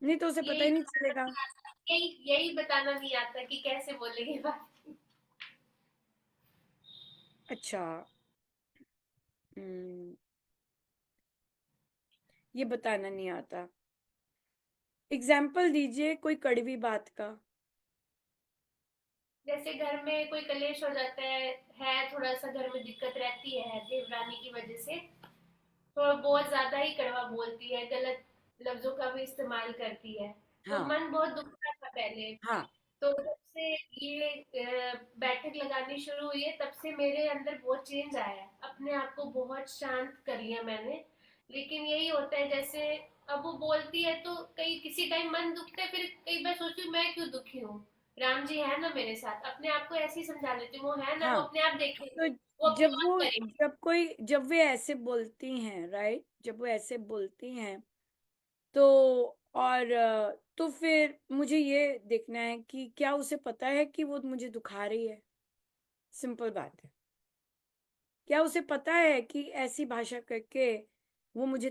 नहीं तो उसे पता यही ही नहीं चलेगा। यही यही बताना नहीं आता कि कैसे बोलेंगे बात। अच्छा। हम्म, ये बताना नहीं आता। एग्जाम्पल दीजिए कोई कड़वी बात का। जैसे घर में कोई कलेश हो जाता है थोड़ा सा घर में दिक्कत रहती है देवरानी की वजह से। तो बहुत ज्यादा ही कड़वा बोलती है, गलत लफ्जों का भी इस्तेमाल करती है। तो हाँ, मन बहुत दुखता था पहले। हाँ, तो जब से ये बैठक लगानी शुरू हुई है तब से मेरे अंदर बहुत चेंज आया है, अपने आप को बहुत शांत कर लिया मैंने। लेकिन यही होता है जैसे अब वो बोलती है तो कई किसी टाइम मन दुखता है, फिर कई बार सोचती हूँ मैं क्यों दुखी हूँ, राम जी है ना मेरे साथ। अपने आप को ऐसे ही समझा लेती हूँ, वो है ना, वो हाँ। अपने आप देखेंगे, तो वो अपनी जब बात वो करेंगे। जब वे ऐसे बोलती हैं, राइट, जब वो ऐसे बोलती हैं तो तो फिर मुझे ये देखना है कि क्या उसे पता है कि वो मुझे दुखा रही है। सिंपल बात है। क्या उसे पता है कि ऐसी भाषा करके वो मुझे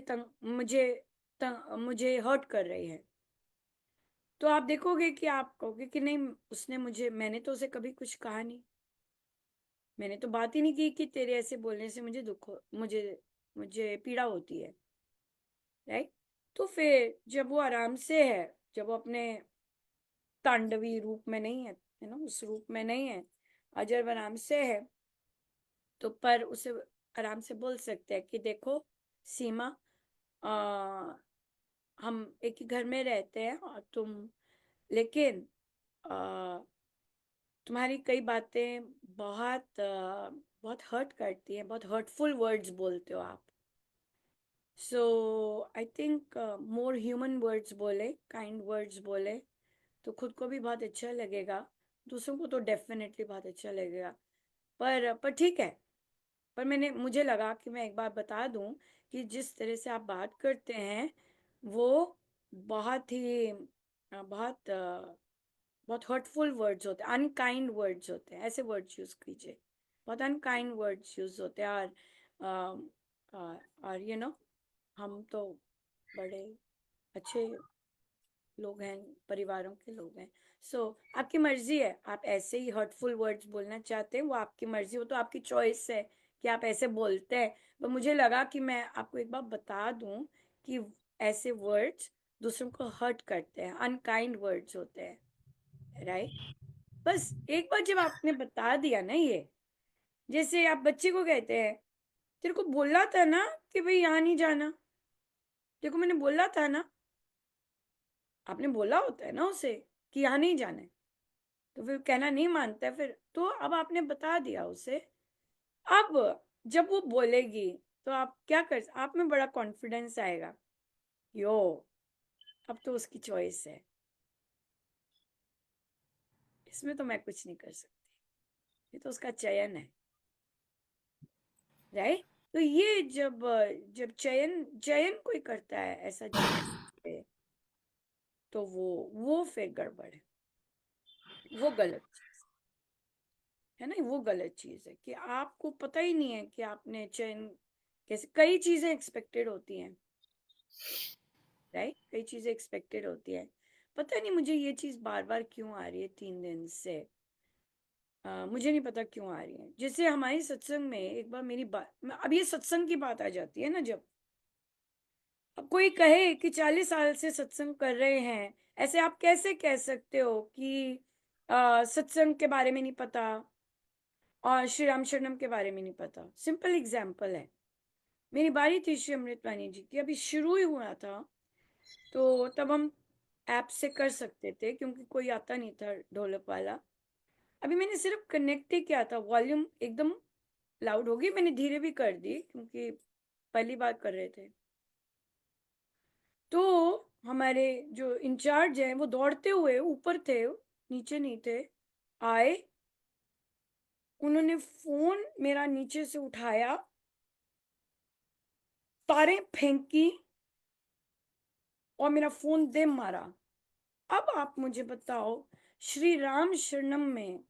हर्ट कर रही है। तो आप देखोगे कि आप कहोगे कि नहीं, उसने मुझे मैंने तो उसे कभी कुछ कहा नहीं। मैंने तो बात ही नहीं की कि तेरे ऐसे बोलने से मुझे दुख हो मुझे मुझे पीड़ा होती है। राइट। तो फिर जब वो आराम से है, जब वो अपने तांडवी रूप में नहीं है ना, उस रूप में नहीं है, अजर आराम से है, तो पर उसे आराम से बोल सकते हैं कि देखो सीमा, आ, हम एक ही घर में रहते हैं और लेकिन आ, तुम्हारी कई बातें बहुत हर्ट करती हैं, बहुत हर्टफुल वर्ड्स बोलते हो आप। So I think more human words बोले, काइंड वर्ड्स बोले तो खुद को भी बहुत अच्छा लगेगा, दूसरों को तो डेफिनेटली बहुत अच्छा लगेगा। पर ठीक है। पर मुझे लगा कि मैं एक बार बता दूं कि जिस तरह से आप बात करते हैं वो बहुत ही बहुत हर्टफुल वर्ड्स होते हैं, अनकाइंड वर्ड्स होते हैं, ऐसे वर्ड्स यूज कीजिए। बहुत अनकाइंड वर्ड्स यूज होते हैं। और हम तो बड़े अच्छे लोग हैं, परिवारों के लोग हैं। सो आपकी मर्जी है, आप ऐसे ही हर्टफुल वर्ड्स बोलना चाहते हैं वो आपकी मर्जी, हो तो आपकी चॉइस है कि आप ऐसे बोलते हैं। पर मुझे लगा कि मैं आपको एक बार बता दूं कि ऐसे वर्ड्स दूसरों को हर्ट करते हैं, अनकाइंड वर्ड्स होते हैं। राइट। बस एक बार जब आपने बता दिया ना ये, जैसे आप बच्चे को कहते हैं, तेरे को बोला था ना कि भाई यहाँ नहीं जाना, देखो मैंने बोला था ना। आपने बोला होता है ना उसे कि यहाँ नहीं जाना है, तो फिर कहना नहीं मानता है फिर, तो अब आपने बता दिया उसे। अब जब वो बोलेगी तो आप क्या कर, आप में बड़ा कॉन्फिडेंस आएगा। यो, अब तो उसकी चॉइस है, इसमें तो मैं कुछ नहीं कर सकती, ये तो उसका चयन है। राइट। तो ये जब जब चयन चयन कोई करता है ऐसा चीज पे, तो वो फिर गड़बड़ है, वो गलत चीज है ना, वो गलत चीज है कि आपको पता ही नहीं है कि आपने चयन कैसे। कई चीजें एक्सपेक्टेड होती हैं, राइट, कई चीजें एक्सपेक्टेड होती है। पता नहीं मुझे ये चीज बार बार क्यों आ रही है 3 दिन से। मुझे नहीं पता क्यों आ रही है। जैसे हमारी सत्संग में एक बार मेरी बात, अब ये सत्संग की बात आ जाती है ना, जब अब कोई कहे कि 40 साल से सत्संग कर रहे हैं, ऐसे आप कैसे कह सकते हो कि सत्संग के बारे में नहीं पता और श्री राम शरणम के बारे में नहीं पता। सिंपल एग्जाम्पल है, मेरी बारी थी श्री अमृतवाणी जी की, अभी शुरू ही हुआ था, तो तब हम ऐप से कर सकते थे क्योंकि कोई आता नहीं था ढोलक वाला। अभी मैंने सिर्फ कनेक्ट ही किया था, वॉल्यूम एकदम लाउड होगी, मैंने धीरे भी कर दी क्योंकि पहली बार कर रहे थे। तो हमारे जो इंचार्ज हैं वो दौड़ते हुए, ऊपर थे, नीचे नहीं थे, आए, उन्होंने फोन मेरा नीचे से उठाया, तारें फेंकी और मेरा फोन दे मारा। अब आप मुझे बताओ, श्री राम शरणम में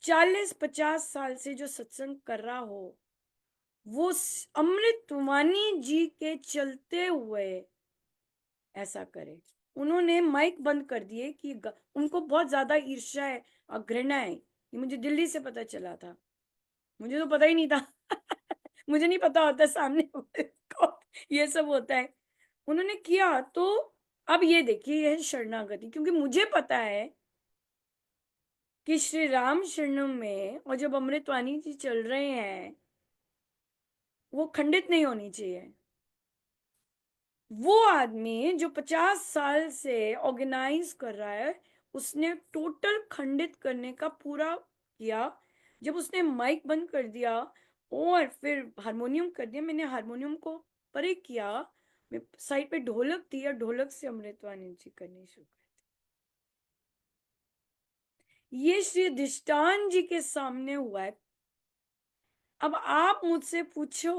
40-50 साल से जो सत्संग कर रहा हो, वो अमृतवाणी जी के चलते हुए ऐसा करे। उन्होंने माइक बंद कर दिए कि उनको बहुत ज्यादा ईर्ष्या है और घृणा है। ये मुझे दिल्ली से पता चला था, मुझे तो पता ही नहीं था। मुझे नहीं पता होता सामने को ये सब होता है। उन्होंने किया तो अब ये देखिए, यह शरणागति, क्योंकि मुझे पता है कि श्री राम शरणम में और जब अमृतवाणी जी चल रहे हैं, वो खंडित नहीं होनी चाहिए। वो आदमी जो 50 साल से ऑर्गेनाइज कर रहा है, उसने टोटल खंडित करने का पूरा किया। जब उसने माइक बंद कर दिया और फिर हारमोनियम कर दिया, मैंने हारमोनियम को परे किया, मैं साइड पे ढोलक थी और ढोलक से अमृतवाणी जी करनी शुरू कर दी। ये श्री अधिष्ठान जी के सामने हुआ है। अब आप मुझसे पूछो,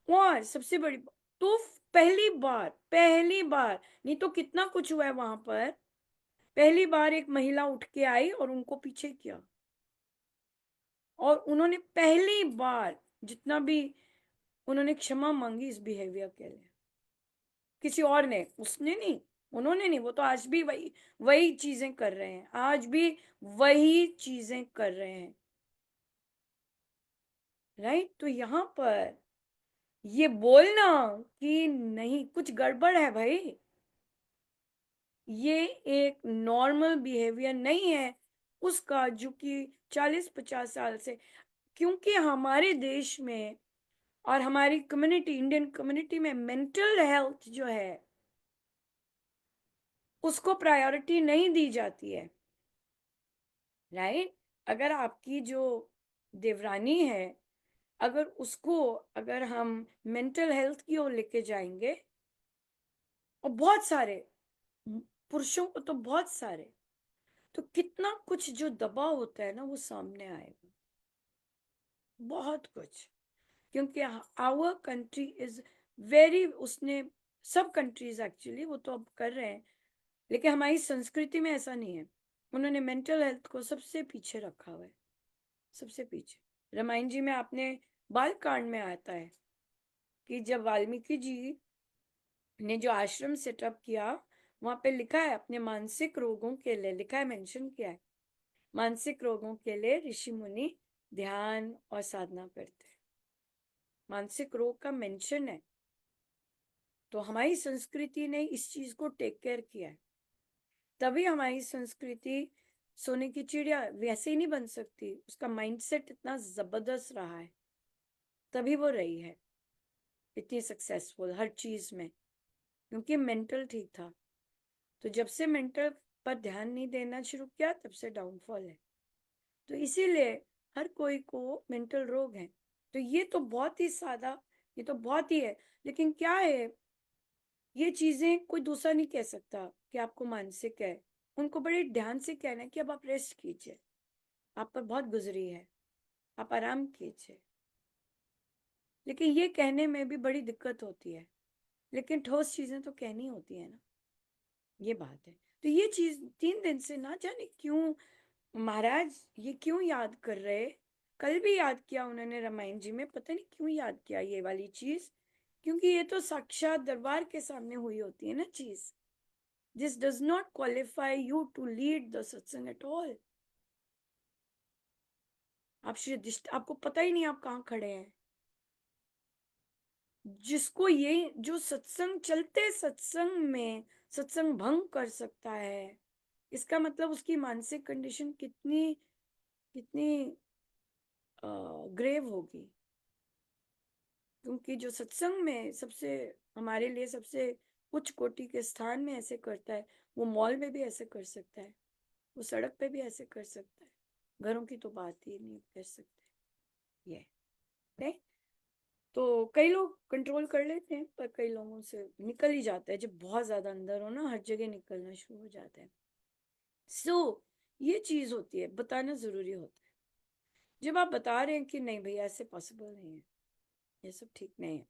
और सबसे बड़ी तो पहली बार नहीं तो कितना कुछ हुआ है वहां पर, पहली बार एक महिला उठ के आई और उनको पीछे किया, और उन्होंने पहली बार जितना भी उन्होंने क्षमा मांगी इस बिहेवियर के लिए। किसी और ने, उसने नहीं, उन्होंने नहीं, वो तो आज भी वही वही चीजें कर रहे हैं, आज भी वही चीजें कर रहे हैं, राइट। तो यहाँ पर ये बोलना कि नहीं कुछ गड़बड़ है भाई, ये एक नॉर्मल बिहेवियर नहीं है उसका, जो कि 40-50 साल से, क्योंकि हमारे देश में और हमारी कम्युनिटी, इंडियन कम्युनिटी में मेंटल हेल्थ जो है उसको प्रायोरिटी नहीं दी जाती है, राइट। अगर आपकी जो देवरानी है, अगर उसको, अगर हम मेंटल हेल्थ की ओर लेके जाएंगे, और बहुत सारे पुरुषों को तो बहुत सारे, तो कितना कुछ जो दबाव होता है ना वो सामने आएगा, बहुत कुछ। क्योंकि आवर कंट्री इज वेरी, उसने, सब कंट्रीज एक्चुअली वो तो अब कर रहे हैं, लेकिन हमारी संस्कृति में ऐसा नहीं है। उन्होंने मेंटल हेल्थ को सबसे पीछे रखा हुआ है, सबसे पीछे। रामायण जी में आपने बाल कांड में आता है कि जब वाल्मीकि जी ने जो आश्रम सेटअप किया, वहां पे लिखा है अपने मानसिक रोगों के लिए, लिखा है, मेंशन किया है, मानसिक रोगों के लिए ऋषि मुनि ध्यान और साधना करते हैं। मानसिक रोग का मेंशन है। तो हमारी संस्कृति ने इस चीज को टेक केयर किया है, तभी हमारी संस्कृति सोने की चिड़िया वैसे ही नहीं बन सकती, उसका माइंडसेट इतना जबरदस्त रहा है, तभी वो रही है इतनी सक्सेसफुल हर चीज में, क्योंकि मेंटल ठीक था। तो जब से मेंटल पर ध्यान नहीं देना शुरू किया, तब से डाउनफॉल है। तो इसीलिए हर कोई को मेंटल रोग है। तो ये तो बहुत ही सादा, ये तो बहुत ही है, लेकिन क्या है, ये चीजें कोई दूसरा नहीं कह सकता कि आपको मानसिक है। उनको बड़े ध्यान से कहना है कि अब आप रेस्ट कीजिए, आप पर बहुत गुजरी है, आप आराम कीजिए। लेकिन ये कहने में भी बड़ी दिक्कत होती है, लेकिन ठोस चीजें तो कहनी होती है ना, ये बात है। तो ये चीज 3 दिन से ना जाने क्यों महाराज ये क्यों याद कर रहे, कल भी याद किया उन्होंने रामायण जी में, पता नहीं क्यों याद किया ये वाली चीज, क्योंकि ये तो साक्षात दरबार के सामने हुई होती है ना चीज। This does not qualify you to lead the satsang at all. आप आपको पता ही नहीं आप कहाँ खड़े हैं। जिसको ये, जो सत्संग चलते सत्संग में सत्संग भंग कर सकता है, इसका मतलब उसकी मानसिक कंडीशन कितनी कितनी ग्रेव होगी। क्योंकि जो सत्संग में सबसे, हमारे लिए सबसे उच्च कोटि के स्थान में ऐसे करता है, वो मॉल में भी ऐसे कर सकता है, वो सड़क पे भी ऐसे कर सकता है, घरों की तो बात ही नहीं कर सकते। ये नहीं, तो कई लोग कंट्रोल कर लेते हैं, पर कई लोगों से निकल ही जाता है। जब बहुत ज्यादा अंदर हो ना, हर जगह निकलना शुरू हो जाता है। सो ये चीज होती है, बताना जरूरी होता है। जब आप बता रहे हैं कि नहीं भैया ऐसे पॉसिबल नहीं है, ये सब ठीक नहीं है,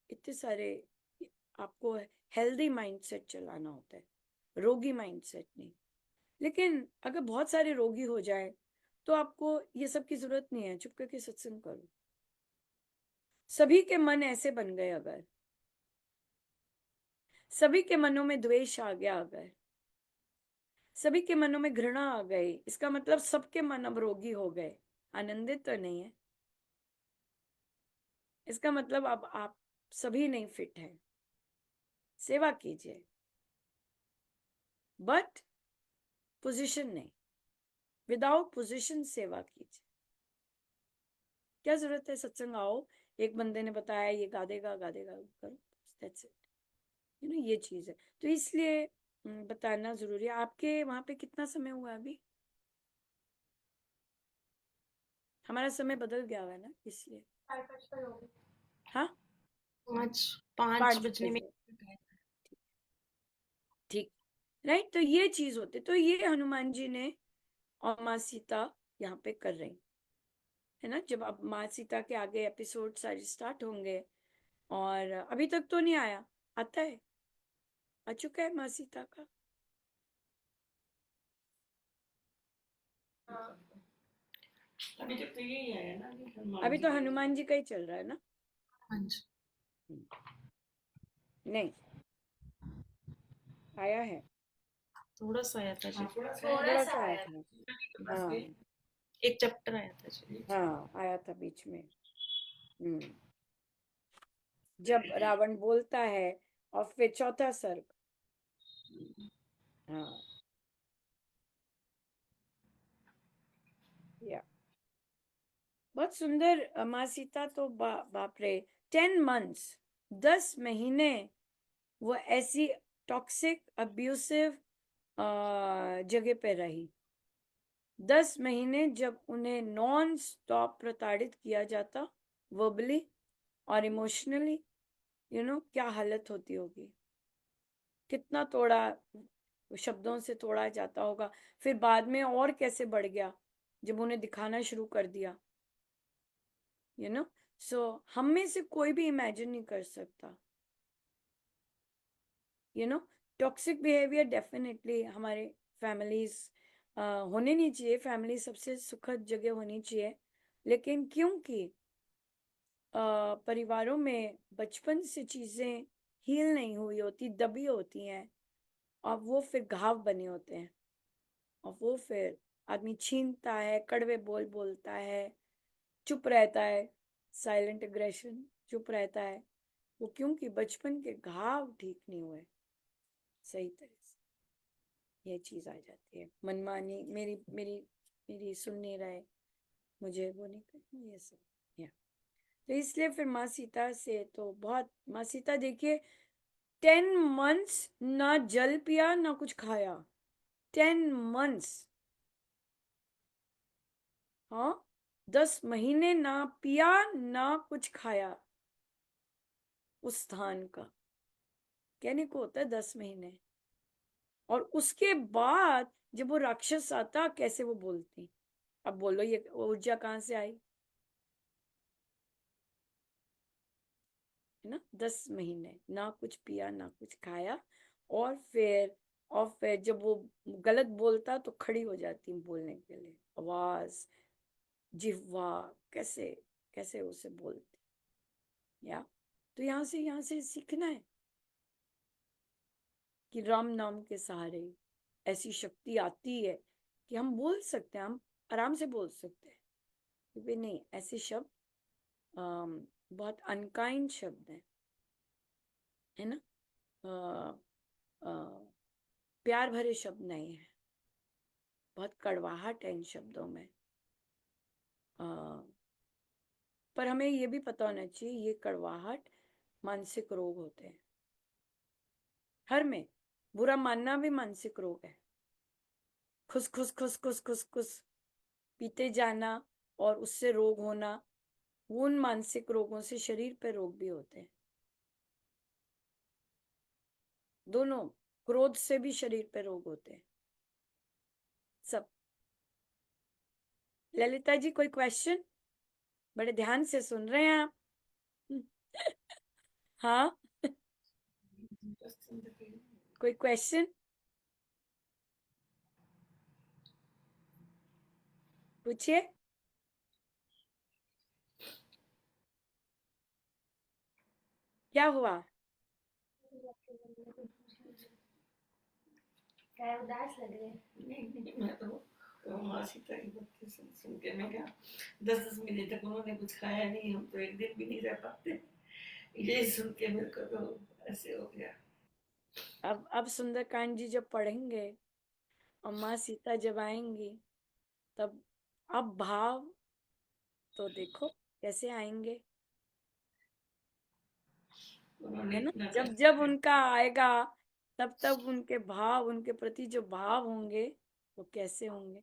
इतने सारे, आपको हेल्दी माइंडसेट चलाना होता है, रोगी माइंडसेट नहीं। लेकिन अगर बहुत सारे रोगी हो जाए तो आपको ये सब की जरूरत नहीं है, चुप करके सत्संग करो। सभी के मन ऐसे बन गए, अगर सभी के मनों में द्वेष आ गया, अगर सभी के मनों में घृणा आ गई, इसका मतलब सबके मन अब रोगी हो गए। आनंदित तो नहीं है, इसका मतलब अब आप सभी नहीं फिट हैं। सेवा कीजिए, बट पोजीशन नहीं, विदाउट पोजीशन सेवा कीजिए। क्या जरूरत है, सत्संग आओ, एक बंदे ने बताया ये गा देगा, गा देगा, करो, दैट्स इट। ये चीज है। तो इसलिए बताना जरूरी है। आपके वहां पे कितना समय हुआ अभी? हमारा समय बदल गया हुआ है ना, इसलिए। हाँ, 5 5 बजने में बजे, ठीक, राइट। तो ये चीज होती, तो ये हनुमान जी ने और माँ सीता यहाँ पे कर रही है ना। जब अब माँ सीता के आगे एपिसोड सारे स्टार्ट होंगे, और अभी तक तो नहीं आया, आता है, आ चुका है माँ सीता का। अभी तक तो यही आया ना, अभी तो हनुमान जी का ही चल रहा है ना। हाँ जी। नहीं, आया है, थोड़ा सा आया था जी, थोड़ा थोड़ा सा सा आया आया था। हाँ, एक चैप्टर आया था जी। हाँ, आया था बीच में। हम्म, जब रावण बोलता है, और फिर चौथा सर्ग। हाँ, या बहुत सुंदर। माँ सीता तो बाप रे, 10 months, 10 महीने वो ऐसी टॉक्सिक अब्यूसिव जगह पे रही। 10 महीने जब उन्हें नॉन स्टॉप प्रताड़ित किया जाता, वर्बली और इमोशनली, क्या हालत होती होगी, कितना तोड़ा, शब्दों से तोड़ा जाता होगा। फिर बाद में और कैसे बढ़ गया जब उन्हें दिखाना शुरू कर दिया। यू नो सो हम में से कोई भी इमेजिन नहीं कर सकता। टॉक्सिक बिहेवियर डेफिनेटली हमारे फैमिलीज होने नहीं चाहिए। फैमिली सबसे सुखद जगह होनी चाहिए, लेकिन क्योंकि परिवारों में बचपन से चीजें हील नहीं हुई होती, दबी होती हैं, और वो फिर घाव बने होते हैं, और वो फिर आदमी छीनता है, कड़वे बोल बोलता है, चुप रहता है, साइलेंट एग्रेशन, चुप रहता है। वो क्योंकि बचपन के घाव ठीक नहीं हुए सही तरह से, ये चीज आ जाती है। मनमानी, मेरी मेरी मेरी सुन नहीं रहे, मुझे वो नहीं करना, ये सब, या तो इसलिए फिर माँ सीता से तो बहुत, माँ सीता देखिए 10 months ना जल पिया ना कुछ खाया, 10 months, हाँ, 10 महीने ना पिया ना कुछ खाया उस स्थान का, कहने को होता है 10 महीने। और उसके बाद जब वो राक्षस आता, कैसे वो बोलती, अब बोलो ये ऊर्जा कहाँ से आई, है ना। 10 महीने ना कुछ पिया ना कुछ खाया, और फिर जब वो गलत बोलता तो खड़ी हो जाती बोलने के लिए, आवाज, जिह्वा, कैसे कैसे उसे बोलती, या तो यहाँ से सीखना है कि राम नाम के सहारे ऐसी शक्ति आती है कि हम बोल सकते हैं, हम आराम से बोल सकते हैं। क्योंकि नहीं, ऐसे शब्द बहुत अनकाइंड शब्द हैं, है ना। अ, अ, प्यार भरे शब्द नहीं है, बहुत कड़वाहट है इन शब्दों में। अ, पर हमें ये भी पता होना चाहिए, ये कड़वाहट मानसिक रोग होते हैं। हर में बुरा मानना भी मानसिक रोग है। खुस खुस खुस खुस खुस खुस पीते जाना और उससे रोग होना, वो उन मानसिक रोगों से शरीर पे रोग भी होते हैं, दोनों। क्रोध से भी शरीर पे रोग होते हैं सब। ललिता जी कोई क्वेश्चन? बड़े ध्यान से सुन रहे हैं आप। हाँ, कोई क्वेश्चन पूछिए। क्या हुआ? क्या उदास लग रहे हैं? नहीं, मैं तो माँ सीता की बातें सुन सुन के मैं क्या 10-10 मिनट तक उन्होंने कुछ खाया नहीं, हम तो एक दिन भी नहीं रह पाते। यही सुन के मेरे को तो ऐसे हो गया। अब सुंदरकांड जी जब पढ़ेंगे और माँ सीता जब आएंगी, तब अब भाव तो देखो कैसे आएंगे, उन्होंने है ना। इतना जब कष्ट जब उनका आएगा, तब तब उनके भाव, उनके प्रति जो भाव होंगे वो कैसे होंगे,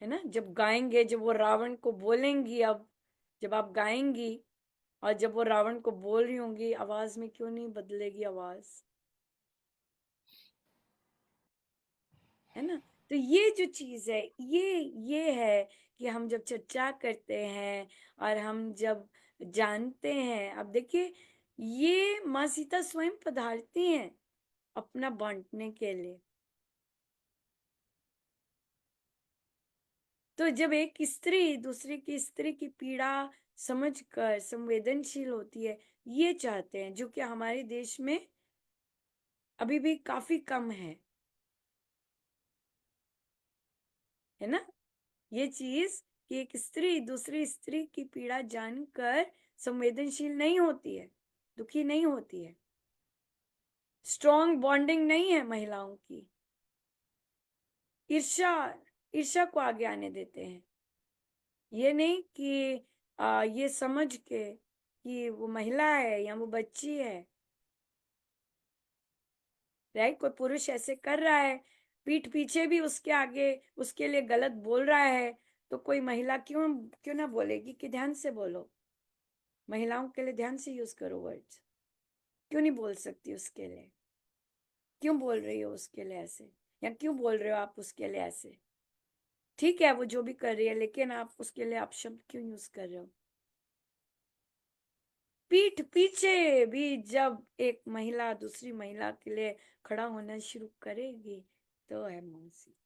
है ना। जब गाएंगे, जब वो रावण को बोलेंगी, अब जब आप गाएंगी और जब वो रावण को बोल रही होंगी, आवाज में क्यों नहीं बदलेगी आवाज, है ना। तो ये जो चीज है, ये है कि हम जब चर्चा करते हैं और हम जब जानते हैं, अब देखिए ये माँ सीता स्वयं पधारती हैं अपना बांटने के लिए। तो जब एक स्त्री दूसरी की स्त्री की पीड़ा समझकर संवेदनशील होती है, ये चाहते हैं, जो कि हमारे देश में अभी भी काफी कम है ना। ये चीज कि एक स्त्री दूसरी स्त्री की पीड़ा जानकर संवेदनशील नहीं होती है, दुखी नहीं होती है, स्ट्रॉन्ग बॉन्डिंग नहीं है महिलाओं की, ईर्ष्या ईर्ष्या को आगे आने देते हैं। ये नहीं कि ये समझ के कि वो महिला है या वो बच्ची है, राइट। कोई पुरुष ऐसे कर रहा है, पीठ पीछे भी उसके आगे उसके लिए गलत बोल रहा है, तो कोई महिला क्यों क्यों ना बोलेगी कि ध्यान से बोलो, महिलाओं के लिए ध्यान से यूज करो वर्ड्स। क्यों नहीं बोल सकती उसके लिए? क्यों बोल रही हो उसके लिए ऐसे, या क्यों बोल रहे हो आप उसके लिए ऐसे? ठीक है वो जो भी कर रही है, लेकिन आप उसके लिए आप शब्द क्यों यूज कर रहे हो? पीठ पीछे भी जब एक महिला दूसरी महिला के लिए खड़ा होना शुरू करेगी, तो है माँ सीता।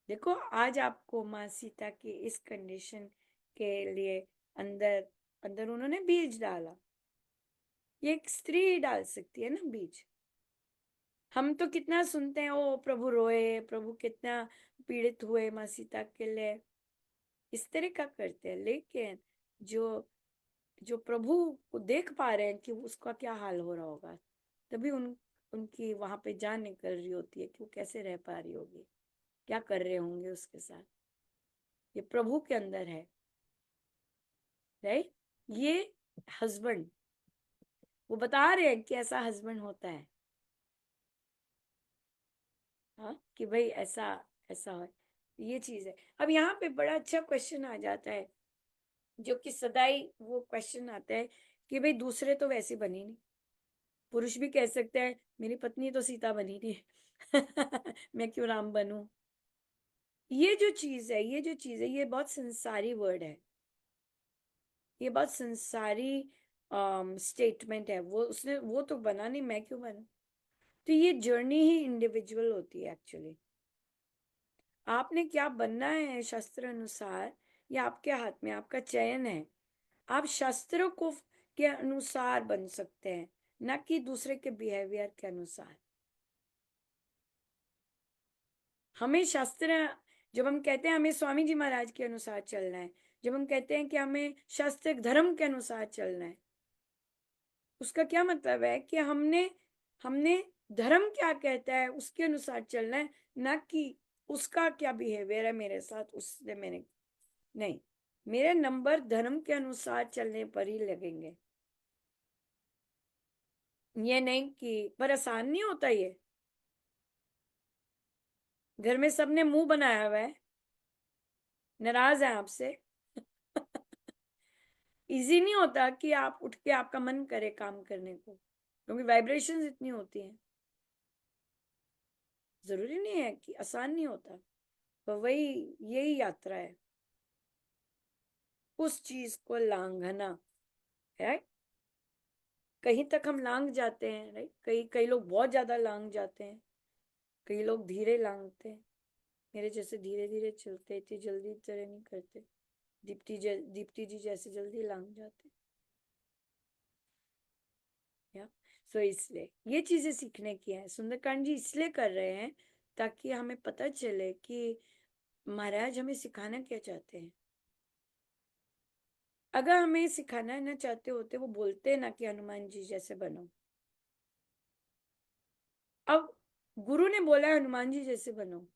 देखो आज आपको माँ सीता की इस कंडीशन के लिए अंदर अंदर उन्होंने बीज डाला। ये एक स्त्री ही डाल सकती है ना बीज। हम तो कितना सुनते हैं, ओ प्रभु रोए, प्रभु कितना पीड़ित हुए माँ सीता के लिए, इस तरह का करते हैं। लेकिन जो जो प्रभु को देख पा रहे हैं कि उसका क्या हाल हो रहा होगा, तभी उनकी वहां पे जान निकल रही होती है कि वो कैसे रह पा रही होगी, क्या कर रहे होंगे उसके साथ। ये प्रभु के अंदर है, राइट। ये हस्बैंड, वो बता रहे हैं कि ऐसा हस्बैंड होता है, हाँ, कि भाई ऐसा ऐसा हो। ये चीज है। अब यहाँ पे बड़ा अच्छा क्वेश्चन आ जाता है, जो कि सदाई वो क्वेश्चन आता है कि भाई दूसरे तो वैसे बने नहीं। पुरुष भी कह सकते हैं मेरी पत्नी तो सीता बनी थी मैं क्यों राम बनूं। ये जो चीज है, ये बहुत संसारी वर्ड है, ये बहुत संसारी स्टेटमेंट है। वो उसने वो तो बना नहीं, मैं क्यों बनूं। तो ये जर्नी ही इंडिविजुअल होती है एक्चुअली। आपने क्या बनना है शास्त्र अनुसार, ये आपके हाथ में, आपका चयन है। आप शास्त्रों को के अनुसार बन सकते हैं, ना कि दूसरे के बिहेवियर के अनुसार। हमें शास्त्र, जब हम कहते हैं हमें स्वामी जी महाराज के अनुसार चलना है, जब हम कहते हैं कि हमें शास्त्रिक धर्म के अनुसार चलना है, उसका क्या मतलब है कि हमने हमने धर्म क्या कहता है उसके अनुसार चलना है, ना कि उसका क्या बिहेवियर है मेरे साथ, उससे मैंने नहीं। मेरे नंबर धर्म के अनुसार चलने पर ही लगेंगे। ये नहीं कि, पर आसान नहीं होता ये। घर में सबने मुंह बनाया हुआ है, नाराज है आपसे। इजी नहीं होता कि आप उठ के आपका मन करे काम करने को, क्योंकि वाइब्रेशंस इतनी होती हैं। जरूरी नहीं है कि आसान नहीं होता, पर वही यही यात्रा है, उस चीज को लांघना है। कहीं तक हम लांघ जाते हैं, राइट। कई कई लोग बहुत ज्यादा लांघ जाते हैं, कई लोग धीरे लांघते हैं। मेरे जैसे धीरे धीरे चलते, इतनी जल्दी तरह नहीं करते। दीप्ति जी जैसे जल्दी लांघ जाते या। सो इसलिए ये चीजें सीखने की है। सुंदरकांड जी इसलिए कर रहे हैं ताकि हमें पता चले कि महाराज हमें सिखाना क्या चाहते हैं। अगर हमें सिखाना ना चाहते होते, वो बोलते ना कि हनुमान जी जैसे बनो। अब गुरु ने बोला है हनुमान जी जैसे बनो,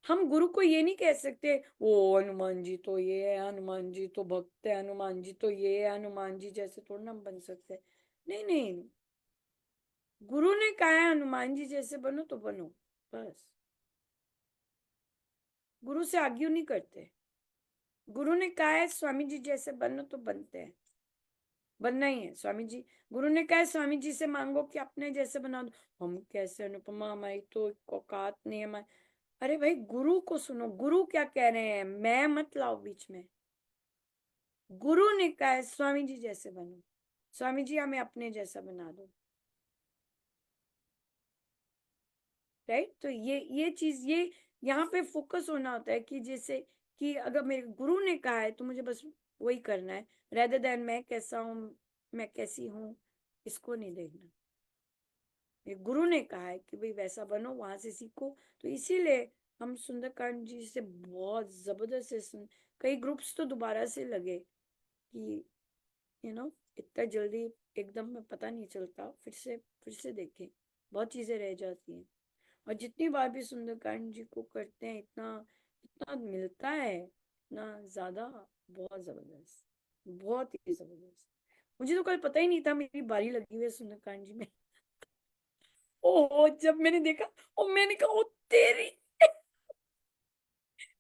हम गुरु को ये नहीं कह सकते ओ हनुमान जी तो ये है, हनुमान जी तो भक्त है, हनुमान जी तो ये है, हनुमान जी जैसे थोड़ा ना हम बन सकते। नहीं नहीं, गुरु ने कहा है हनुमान जी जैसे बनो तो बनो, बस। गुरु से आर्ग्यू नहीं करते। गुरु ने कहा है स्वामी जी जैसे बनो तो बनते हैं, बनना ही है स्वामी जी। गुरु ने कहा है स्वामी जी से मांगो कि अपने जैसे बना दो। हम कैसे अनुपमा, हमारी तो औकात नहीं है हमारी। अरे भाई गुरु को सुनो, गुरु क्या कह रहे हैं, मैं मत लाओ बीच में। गुरु ने कहा है स्वामी जी जैसे बनो, स्वामी जी हमें अपने जैसा बना दो, राइट। तो ये चीज, ये यहाँ पे फोकस होना होता है कि जैसे कि अगर मेरे गुरु ने कहा है तो मुझे बस वही करना है, रेदर देन मैं कैसा हूँ, मैं कैसी हूँ, इसको नहीं देखना। ये गुरु ने कहा है कि भाई वैसा बनो, वहां से सीखो। तो इसीलिए हम सुंदरकांड जी से बहुत जबरदस्त से सुन, कई ग्रुप्स तो दोबारा से लगे कि इतना जल्दी एकदम में पता नहीं चलता, फिर से देखें, बहुत चीजें रह जाती हैं। और जितनी बार भी सुंदरकांड जी को करते हैं, इतना इतना मिलता है, इतना ज्यादा, बहुत जबरदस्त, बहुत ही जबरदस्त। मुझे तो कल पता ही नहीं था मेरी बारी लगी हुई है सुंदरकांड जी में। ओहो, जब मैंने देखा, और मैंने कहा ओ तेरी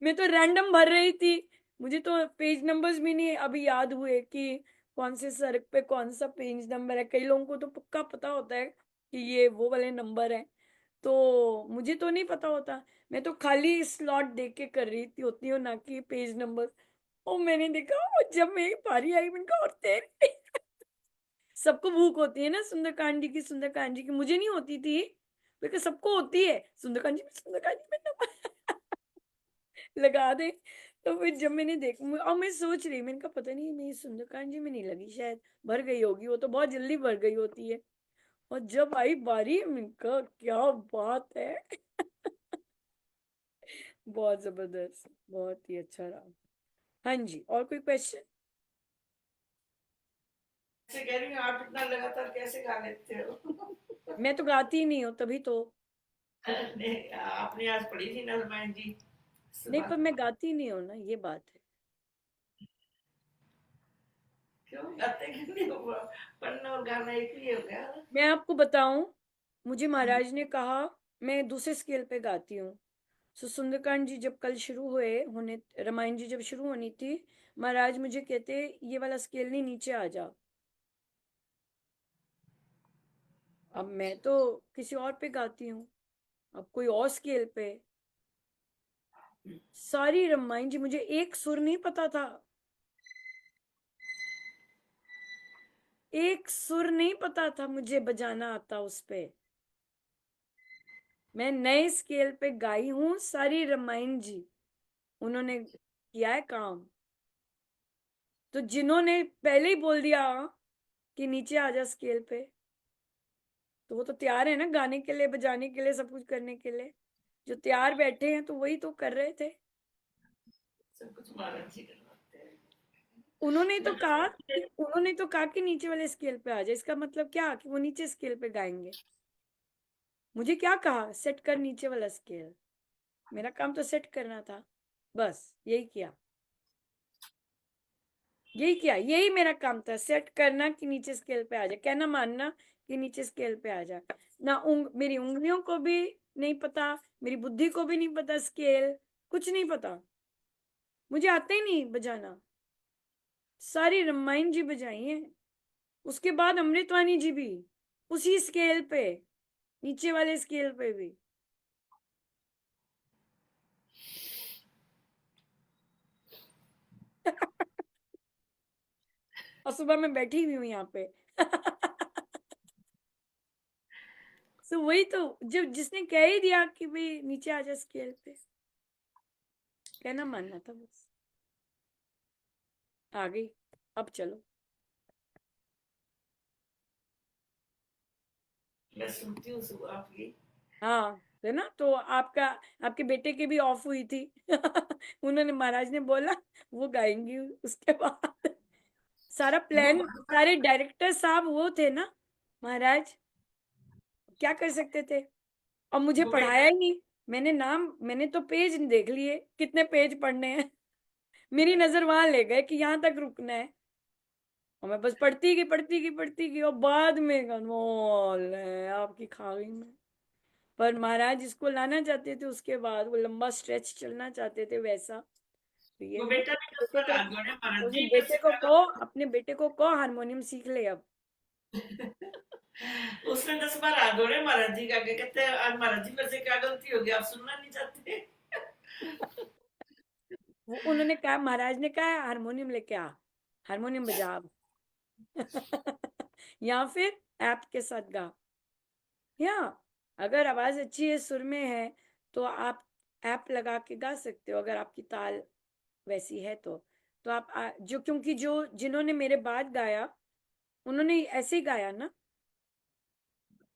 मैं तो रैंडम भर रही थी, मुझे तो पेज नंबर्स भी नहीं अभी याद हुए कि कौन से सड़क पे कौन सा पेज नंबर है। कई लोगों को तो पक्का पता होता है कि ये वो वाले नंबर है, तो मुझे तो नहीं पता होता। मैं तो खाली स्लॉट देख के कर रही थी, होती हो ना कि पेज नंबर। और मैंने देखा, और जब मेरी बारी आई मैंने कहा और तेरी सबको भूख होती है ना सुंदरकांड जी की, सुंदरकांड जी की, मुझे नहीं होती थी, बिकॉज सबको होती है सुंदरकांड जी में, सुंदरकांड जी में नंबर लगा दे। तो फिर जब मैंने देखा, और मैं सोच रही, मैंने कहा पता नहीं मेरी सुंदरकांड जी में नहीं लगी, शायद भर गई होगी, वो तो बहुत जल्दी भर गई होती है। और जब आई बारी, मैंने कहा क्या बात है बहुत जबरदस्त, बहुत ही अच्छा रहा। हाँ जी, और कोई क्वेश्चन? ऐसे कह रही हूँ, आप इतना लगातार कैसे गा लेते हो? मैं तो गाती ही नहीं हूँ, तभी तो। नहीं, आपने आज पढ़ी थी ना रामायण जी नहीं, सुबह। पर मैं गाती नहीं हूँ ना, ये बात है। क्यों गाते क्यों नहीं हो? पढ़ना और गाना एक ही हो गया। मैं आपको बताऊं, मुझे महाराज ने कहा मैं दूसरे स्केल पे गाती हूँ। सो सुंदरकांड जी जब कल शुरू होने, रामायण जी जब शुरू होनी थी, महाराज मुझे कहते ये वाला स्केल नहीं, नीचे आ जा। अब मैं तो किसी और पे गाती हूँ, अब कोई और स्केल पे। सारी रामायण जी मुझे एक सुर नहीं पता था, एक सुर नहीं पता था मुझे बजाना आता उस पे। मैं नए स्केल पे गाई हूँ सारी रामायण जी, उन्होंने किया है काम। तो जिन्होंने पहले ही बोल दिया कि नीचे आ जा स्केल पे, तो वो तो तैयार है ना गाने के लिए, बजाने के लिए, सब कुछ करने के लिए। जो तैयार बैठे हैं तो वही तो कर रहे थे। सब कुछ महाराज जी करवाते हैं। उन्होंने तो कहा कि नीचे वाले स्केल पे आ जाए, इसका मतलब क्या कि वो नीचे स्केल पे गाएंगे। मुझे क्या कहा, सेट कर नीचे वाला स्केल, मेरा काम तो सेट करना था, बस यही किया, यही मेरा काम था, सेट करना कि नीचे स्केल पे आ जाए, कहना मानना कि नीचे स्केल पे आ जाए। ना मेरी उंगलियों को भी नहीं पता, मेरी बुद्धि को भी नहीं पता स्केल, कुछ नहीं पता, मुझे आता ही नहीं बजाना। सारी रामायण जी बजाई है, उसके बाद अमृतवाणी जी भी उसी स्केल पे, नीचे वाले स्केल पे भी। और सुबह मैं बैठी हुई हूँ यहाँ पे। तो वही तो, जब जिसने कह ही दिया कि भाई नीचे आ जा स्केल पे, कहना मानना था बस। आ गई, अब चलो। मैं सुनती हूँ सुबह आपकी। हाँ, है ना। तो आपका, आपके बेटे की भी ऑफ हुई थी। उन्होंने, महाराज ने बोला वो गाएंगी उसके बाद। सारा वो प्लान, सारे डायरेक्टर साहब वो थे ना महाराज, क्या कर सकते थे। और मुझे वो पढ़ाया बेटा ही नहीं। मैंने तो पेज देख लिए, कितने पेज पढ़ने हैं। मेरी नजर वहां ले गए कि यहाँ तक रुकना है, और मैं बस पढ़ती गई और बाद में कन्वोल है आपकी खा गई मैं। पर महाराज जिसको लाना चाहते थे उसके बाद, वो लंबा स्ट्रेच चलना चाहते थे वैसा। तो ये वो है ना, बेटा भी 10 बेटे बार को, हाथ जोड़े महाराज उसने जी मेरे बेटे से को क्या कहो, अपने बेटे को कहो हारमोनियम सीख ले अब। उसने 10 बार हाथ जोड़े महाराज जी का, कहते हैं आज महाराज जी मेरे से क्या गलती होगी, आप सुनना नहीं चाहते। वो उन्होंने कहा, महाराज ने कहा हारमोनियम लेके आ, हारमोनियम बजा अब। या फिर ऐप के साथ गा, या अगर आवाज अच्छी है, सुर में है, तो आप ऐप लगा के गा सकते हो, अगर आपकी ताल वैसी है तो आप जो, क्योंकि जो जिन्होंने मेरे बाद गाया उन्होंने ऐसे ही गाया ना,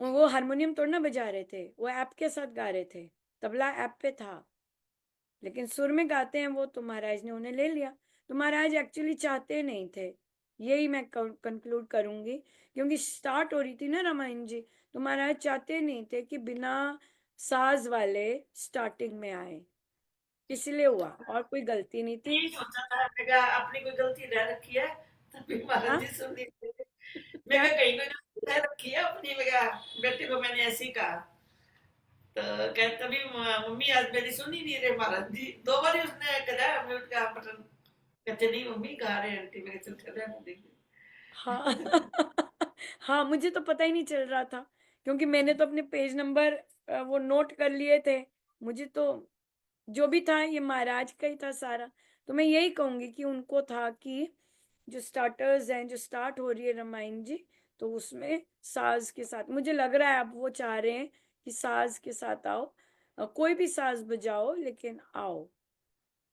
वो हारमोनियम थोड़ा ना बजा रहे थे, वो ऐप के साथ गा रहे थे, तबला ऐप पे था, लेकिन सुर में गाते हैं वो, तो महाराज ने उन्हें ले लिया। तो महाराज एक्चुअली चाहते नहीं थे, यही मैं कंक्लूड करूंगी, क्योंकि स्टार्ट हो रही थी ना रामायण जी, तो महाराज चाहते नहीं थे कि बिना साज वाले स्टार्टिंग में आए, इसलिए हुआ, और कोई गलती नहीं थी। यही सोचा था, मैं कहा अपनी कोई गलती रह रखी है, तभी महाराज हाँ, जी सुन नहीं रहे। मैं क्या। कहा कहीं कोई गलती रह रखी है अपनी, मैं कहा बेटे को मैंने ऐसे ही कहा। तो कहता भी मम्मी आज मेरी सुन ही नहीं रहे महाराज जी, 2 बार ही उसने कहा म्यूट का बटन, कहते नहीं मम्मी गा रहे हैं आंटी, मैं चल कर रहने देंगे। हाँ। हाँ, मुझे तो पता ही नहीं चल रहा था, क्योंकि मैंने तो अपने पेज नंबर वो नोट कर लिए थे। मुझे तो जो भी था ये महाराज का ही था सारा। तो मैं यही कहूंगी कि उनको था कि जो स्टार्टर्स हैं, जो स्टार्ट हो रही है रामायण जी, तो उसमें साज के साथ, मुझे लग रहा है अब वो चाह रहे हैं कि साज के साथ आओ, कोई भी साज बजाओ लेकिन आओ,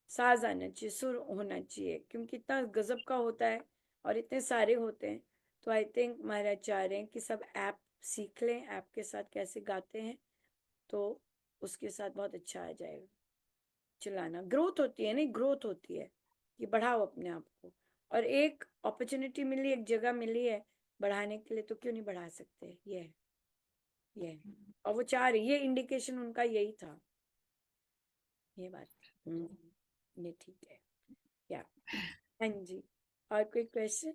साज आना चाहिए, सुर होना चाहिए, क्योंकि इतना गजब का होता है और इतने सारे होते हैं। तो आई थिंक महाराज चाह रहे हैं कि सब ऐप सीख लें, ऐप के साथ कैसे गाते हैं, तो उसके साथ बहुत अच्छा आ जाएगा। चलाना ग्रोथ होती है, नहीं ग्रोथ होती है, कि बढ़ाओ अपने आप को, और एक अपॉर्चुनिटी मिली, एक जगह मिली है बढ़ाने के लिए, तो क्यों नहीं बढ़ा सकते। ये है। और वो चाह रही, ये इंडिकेशन उनका यही था, ये बात। ये ठीक है, या। हाँ जी, और कोई क्वेश्चन।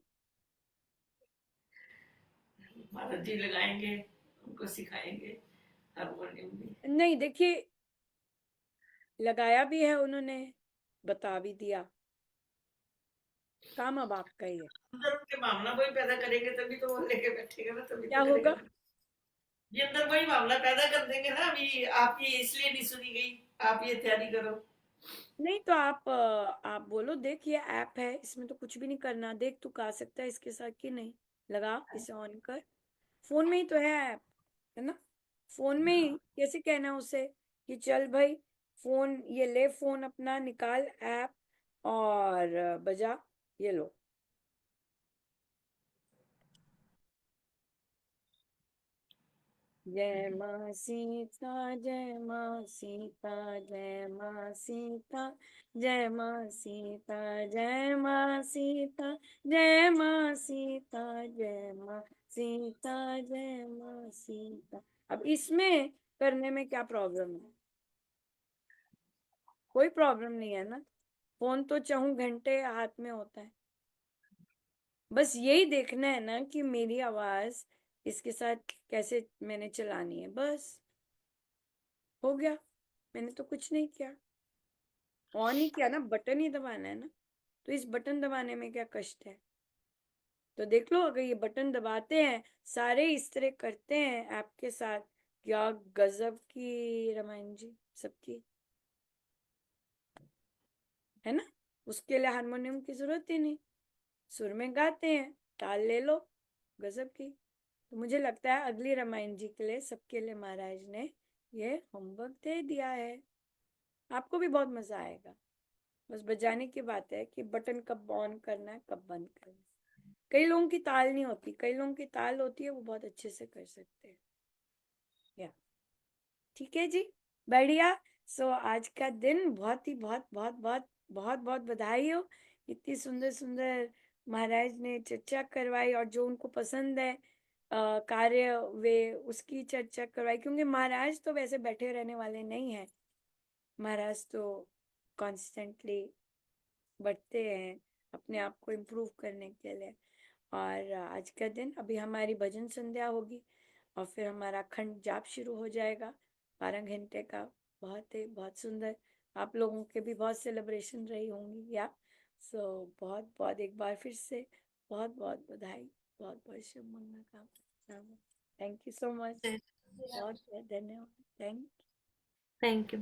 महाराज जी लगाएंगे, उनको सिखाएंगे हारमोनियम भी। नहीं देखिए, लगाया भी है उन्होंने, बता भी दिया, काम अब आपका ही है। अंदर उनके भावना वही पैदा करेंगे तभी तो वो लेके बैठेगा ना, तभी क्या तो करेगा होगा। ना। ये अंदर वही भावना पैदा कर देंगे ना, अभी आपकी इसलिए नहीं सुनी गई, आप ये तैयारी करो। नहीं तो आप बोलो, देख ये ऐप है, इसमें तो कुछ भी नहीं करना, देख तू गा सकता है इसके साथ कि नहीं, लगा इसे ऑन कर, फोन में ही तो है ऐप, है ना। फोन में ही कैसे कहना उसे कि चल भाई, फोन ये ले, फोन अपना निकाल ऐप और बजा, ये लो। जय माँ सीता, जय माँ सीता, जय माँ सीता, जय माँ सीता, जय माँ सीता, जय माँ सीता, जय माँ सीता, जय माँ सीता। अब इसमें करने में क्या प्रॉब्लम है, कोई प्रॉब्लम नहीं है ना, फोन तो 24 घंटे हाथ में होता है। बस यही देखना है ना कि मेरी आवाज इसके साथ कैसे मैंने चलानी है, बस हो गया, मैंने तो कुछ नहीं किया। ऑन ही किया ना, बटन ही दबाना है ना, तो इस बटन दबाने में क्या कष्ट है? तो देख लो, अगर ये बटन दबाते हैं, सारे इस तरह करते हैं ऐप के साथ, क्या गजब की रामायण जी सबकी, है ना। उसके लिए हारमोनियम की जरूरत ही नहीं, सुर में गाते हैं, ताल ले लो, गजब की। तो मुझे लगता है अगली रामायण जी के लिए सबके लिए महाराज ने ये होमवर्क दे दिया है। आपको भी बहुत मजा आएगा। बस बजाने की बात है कि बटन कब ऑन करना है, कब बंद करना है। कई लोगों की ताल नहीं होती, कई लोगों की ताल होती है, वो बहुत अच्छे से कर सकते हैं। या ठीक है जी, बढ़िया। सो आज का दिन बहुत ही बहुत बहुत बहुत बहुत बहुत बधाई हो, इतनी सुंदर सुंदर महाराज ने चर्चा करवाई, और जो उनको पसंद है कार्य, वे उसकी चर्चा करवाई। क्योंकि महाराज तो वैसे बैठे रहने वाले नहीं है, महाराज तो कॉन्स्टेंटली बढ़ते हैं अपने आप को इम्प्रूव करने के लिए। और आज का दिन, अभी हमारी भजन संध्या होगी और फिर हमारा अखंड जाप शुरू हो जाएगा 12 घंटे का। बहुत सुंदर, आप लोगों के भी बहुत सेलिब्रेशन रही होंगी। या सो बहुत बहुत एक बार फिर से बहुत बहुत बधाई, बहुत बहुत शुभ मंगल कामना। थैंक यू सो मच, बहुत बहुत धन्यवाद। Thank thank you.